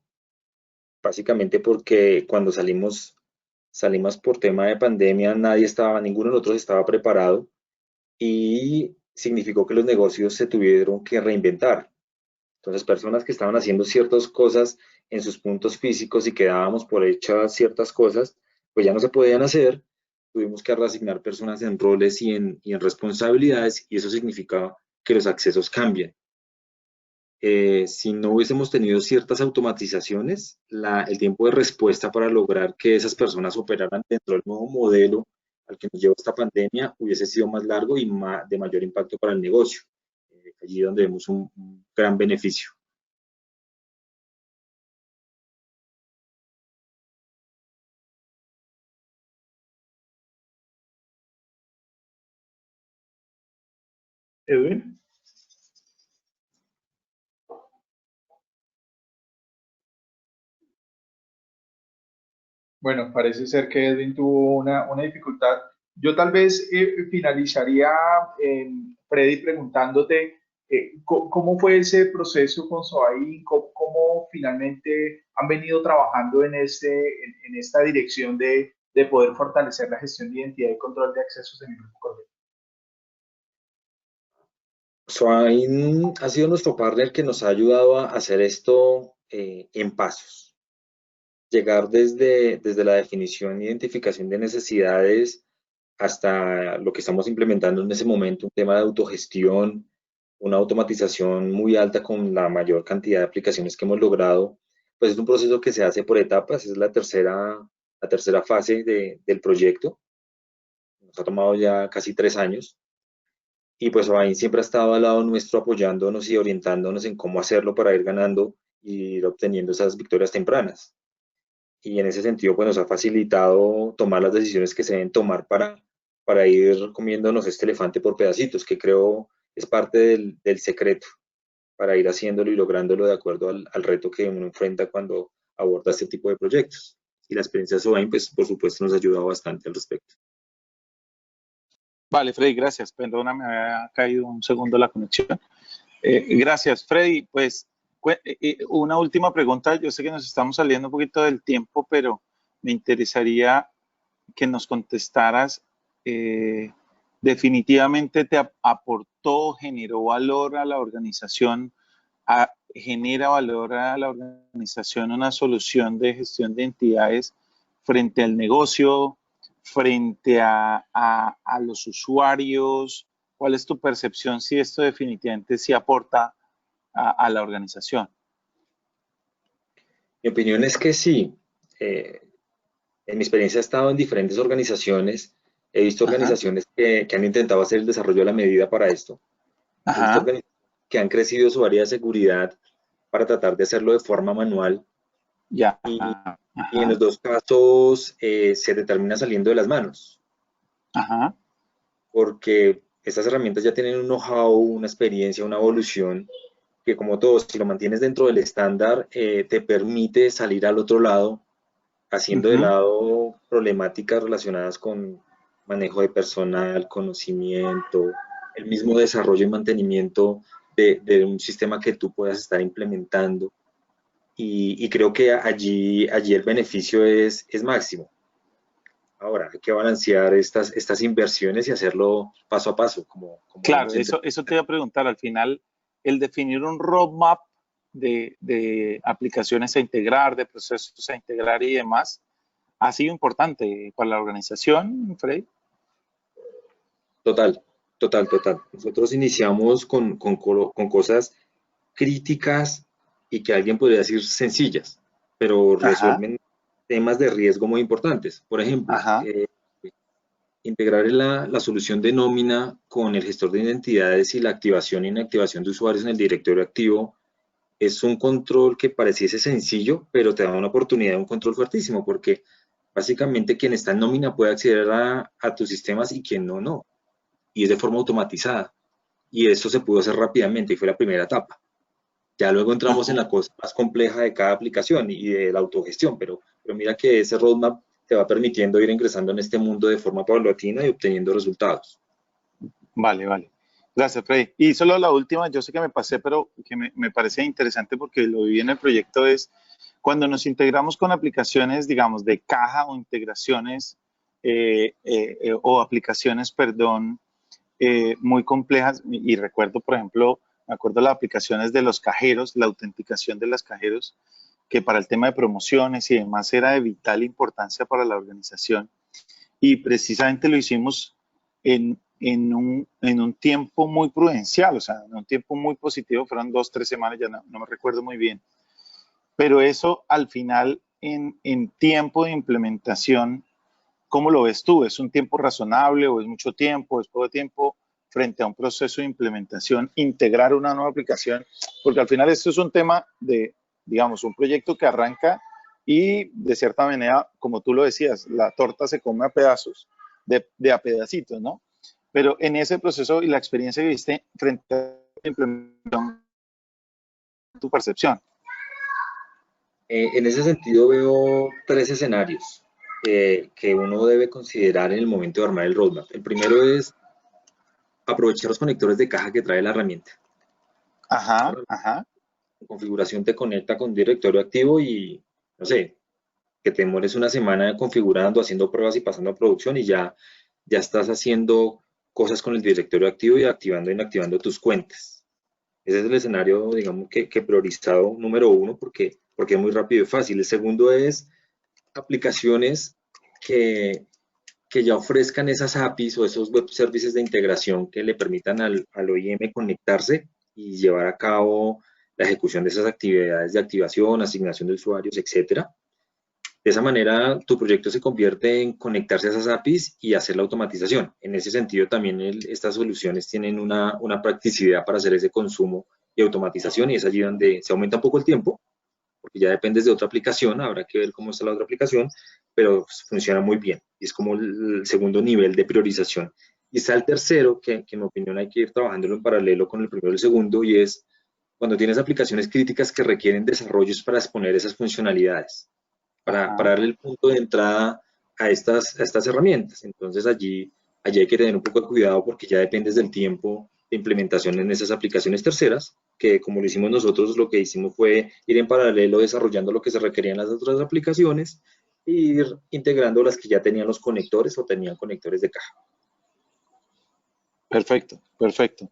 básicamente porque cuando salimos por tema de pandemia, ninguno de nosotros estaba preparado y significó que los negocios se tuvieron que reinventar. Entonces, personas que estaban haciendo ciertas cosas en sus puntos físicos y que dábamos por hechas ciertas cosas, pues ya no se podían hacer. Tuvimos que reasignar personas en roles y en responsabilidades y eso significa que los accesos cambian. Si no hubiésemos tenido ciertas automatizaciones, el tiempo de respuesta para lograr que esas personas operaran dentro del nuevo modelo al que nos llevó esta pandemia hubiese sido más largo y de mayor impacto para el negocio. Allí donde vemos un gran beneficio. Edwin. Bueno, parece ser que Edwin tuvo una dificultad. Yo tal vez finalizaría, Freddy, preguntándote cómo fue ese proceso con Soain, cómo finalmente han venido trabajando en esta dirección de poder fortalecer la gestión de identidad y control de accesos en el Grupo Corferias. Soain ha sido nuestro partner que nos ha ayudado a hacer esto en pasos. Llegar desde la definición e identificación de necesidades hasta lo que estamos implementando en ese momento, un tema de autogestión, una automatización muy alta con la mayor cantidad de aplicaciones que hemos logrado, pues es un proceso que se hace por etapas, es la tercera fase del proyecto. Nos ha tomado ya casi 3 años. Y pues Soain siempre ha estado al lado nuestro apoyándonos y orientándonos en cómo hacerlo para ir ganando y ir obteniendo esas victorias tempranas. Y en ese sentido pues nos ha facilitado tomar las decisiones que se deben tomar para ir comiéndonos este elefante por pedacitos, que creo es parte del secreto para ir haciéndolo y lográndolo de acuerdo al reto que uno enfrenta cuando aborda este tipo de proyectos. Y la experiencia de Soain pues por supuesto nos ha ayudado bastante al respecto. Vale, Freddy, gracias. Perdona, me había caído un segundo la conexión. Gracias, Freddy. Pues una última pregunta. Yo sé que nos estamos saliendo un poquito del tiempo, pero me interesaría que nos contestaras. Definitivamente te aportó, generó valor a la organización, genera valor a la organización una solución de gestión de entidades frente al negocio, frente a los usuarios. ¿Cuál es tu percepción si esto definitivamente sí aporta a la organización? Mi opinión es que sí. En mi experiencia he estado en diferentes organizaciones. He visto organizaciones que han intentado hacer el desarrollo a la medida para esto. He visto organizaciones que han crecido su área de seguridad para tratar de hacerlo de forma manual. Ya. Y en los dos casos se te termina saliendo de las manos. Porque estas herramientas ya tienen un know-how, una experiencia, una evolución, que como todo, si lo mantienes dentro del estándar, te permite salir al otro lado, haciendo de lado problemáticas relacionadas con manejo de personal, conocimiento, el mismo desarrollo y mantenimiento de un sistema que tú puedas estar implementando. Y creo que allí el beneficio es máximo. Ahora, hay que balancear estas inversiones y hacerlo paso a paso. Claro, eso te iba a preguntar. Al final, el definir un roadmap de aplicaciones a integrar, de procesos a integrar y demás, ha sido importante para la organización, Freddy. Total. Nosotros iniciamos con cosas críticas y que alguien podría decir sencillas, pero resuelven temas de riesgo muy importantes. Por ejemplo, integrar la solución de nómina con el gestor de identidades y la activación e inactivación de usuarios en el directorio activo es un control que pareciese sencillo, pero te da una oportunidad de un control fuertísimo, porque básicamente quien está en nómina puede acceder a tus sistemas y quien no. Y es de forma automatizada. Y eso se pudo hacer rápidamente y fue la primera etapa. Ya luego entramos en la cosa más compleja de cada aplicación y de la autogestión, pero mira que ese roadmap te va permitiendo ir ingresando en este mundo de forma paulatina y obteniendo resultados. Vale. Gracias, Freddy. Y solo la última, yo sé que me pasé, pero que me parece interesante porque lo viví en el proyecto, es cuando nos integramos con aplicaciones, digamos, de caja o integraciones o aplicaciones, perdón, muy complejas. Y recuerdo, por ejemplo, me acuerdo las aplicaciones de los cajeros, la autenticación de los cajeros, que para el tema de promociones y demás era de vital importancia para la organización. Y precisamente lo hicimos en un tiempo muy prudencial, o sea, en un tiempo muy positivo, fueron 2, 3 semanas, ya no me recuerdo muy bien. Pero eso al final, en tiempo de implementación, ¿cómo lo ves tú? ¿Es un tiempo razonable o es mucho tiempo, es poco tiempo frente a un proceso de implementación, integrar una nueva aplicación? Porque al final esto es un tema de, digamos, un proyecto que arranca y de cierta manera, como tú lo decías, la torta se come a pedazos, de a pedacitos, ¿no? Pero en ese proceso y la experiencia que viste frente a la implementación, tu percepción. En ese sentido veo tres escenarios que uno debe considerar en el momento de armar el roadmap. El primero es aprovechar los conectores de caja que trae la herramienta. Ajá, ajá. La configuración te conecta con directorio activo y, no sé, que te demores una semana configurando, haciendo pruebas y pasando a producción y ya estás haciendo cosas con el directorio activo y activando e inactivando tus cuentas. Ese es el escenario, digamos, que priorizado número uno porque es muy rápido y fácil. El segundo es aplicaciones que ya ofrezcan esas APIs o esos web services de integración que le permitan al OIM conectarse y llevar a cabo la ejecución de esas actividades de activación, asignación de usuarios, etcétera. De esa manera, tu proyecto se convierte en conectarse a esas APIs y hacer la automatización. En ese sentido, también estas soluciones tienen una practicidad para hacer ese consumo y automatización, y es allí donde se aumenta un poco el tiempo, porque ya dependes de otra aplicación, habrá que ver cómo está la otra aplicación, pero funciona muy bien. Y es como el segundo nivel de priorización. Y está el tercero, que en mi opinión hay que ir trabajándolo en paralelo con el primero y el segundo, y es cuando tienes aplicaciones críticas que requieren desarrollos para exponer esas funcionalidades, para darle el punto de entrada a estas herramientas. Entonces allí hay que tener un poco de cuidado porque ya dependes del tiempo de implementación en esas aplicaciones terceras, que como lo hicimos nosotros, lo que hicimos fue ir en paralelo desarrollando lo que se requería en las otras aplicaciones e ir integrando las que ya tenían los conectores o tenían conectores de caja. Perfecto, perfecto.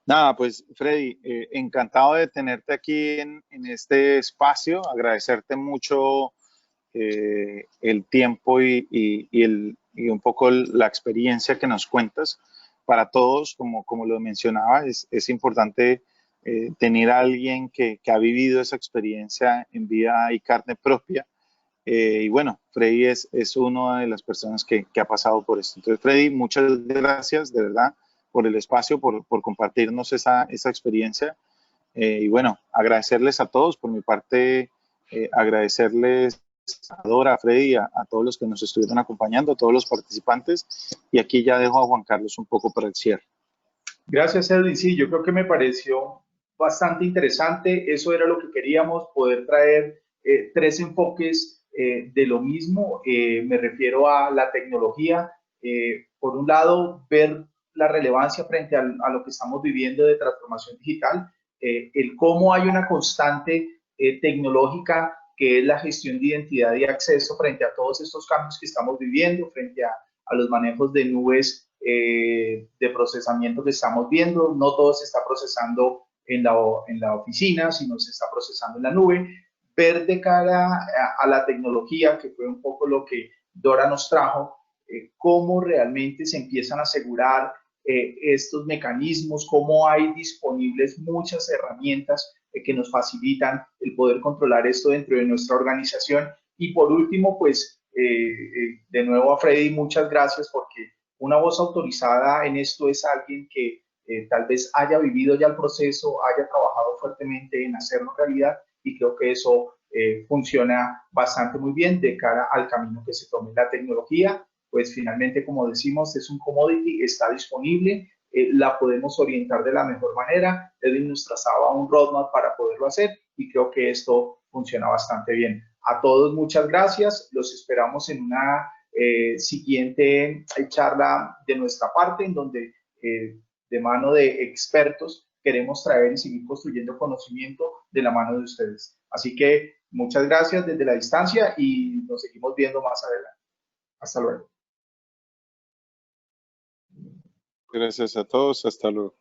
Nada, pues Freddy, encantado de tenerte aquí en este espacio, agradecerte mucho el tiempo y un poco la experiencia que nos cuentas. Para todos, como lo mencionaba, es importante tener a alguien que ha vivido esa experiencia en vida y carne propia. Y bueno, Freddy es una de las personas que ha pasado por esto. Entonces, Freddy, muchas gracias de verdad por el espacio, por compartirnos esa experiencia. Y bueno, agradecerles a todos, por mi parte, agradecerles a Dora, a Freddy, a todos los que nos estuvieron acompañando, a todos los participantes. Y aquí ya dejo a Juan Carlos un poco para el cierre. Gracias, Edwin. Sí, yo creo que me pareció bastante interesante. Eso era lo que queríamos, poder traer tres enfoques de lo mismo. Me refiero a la tecnología. Por un lado, ver la relevancia frente a lo que estamos viviendo de transformación digital, el cómo hay una constante tecnológica que es la gestión de identidad y acceso frente a todos estos cambios que estamos viviendo, frente a los manejos de nubes de procesamiento que estamos viendo. No todo se está procesando en la oficina, sino se está procesando en la nube. Ver de cara a la tecnología, que fue un poco lo que Dora nos trajo, cómo realmente se empiezan a asegurar estos mecanismos, cómo hay disponibles muchas herramientas que nos facilitan el poder controlar esto dentro de nuestra organización. Y por último, pues, de nuevo a Freddy, muchas gracias, porque una voz autorizada en esto es alguien que tal vez haya vivido ya el proceso, haya trabajado fuertemente en hacerlo realidad, y creo que eso funciona bastante muy bien de cara al camino que se tome la tecnología. Pues finalmente, como decimos, es un commodity, está disponible, la podemos orientar de la mejor manera. Edwin nos trazaba un roadmap para poderlo hacer y creo que esto funciona bastante bien. A todos muchas gracias, los esperamos en una siguiente charla de nuestra parte, en donde de mano de expertos, queremos traer y seguir construyendo conocimiento de la mano de ustedes. Así que muchas gracias desde la distancia y nos seguimos viendo más adelante. Hasta luego. Gracias a todos. Hasta luego.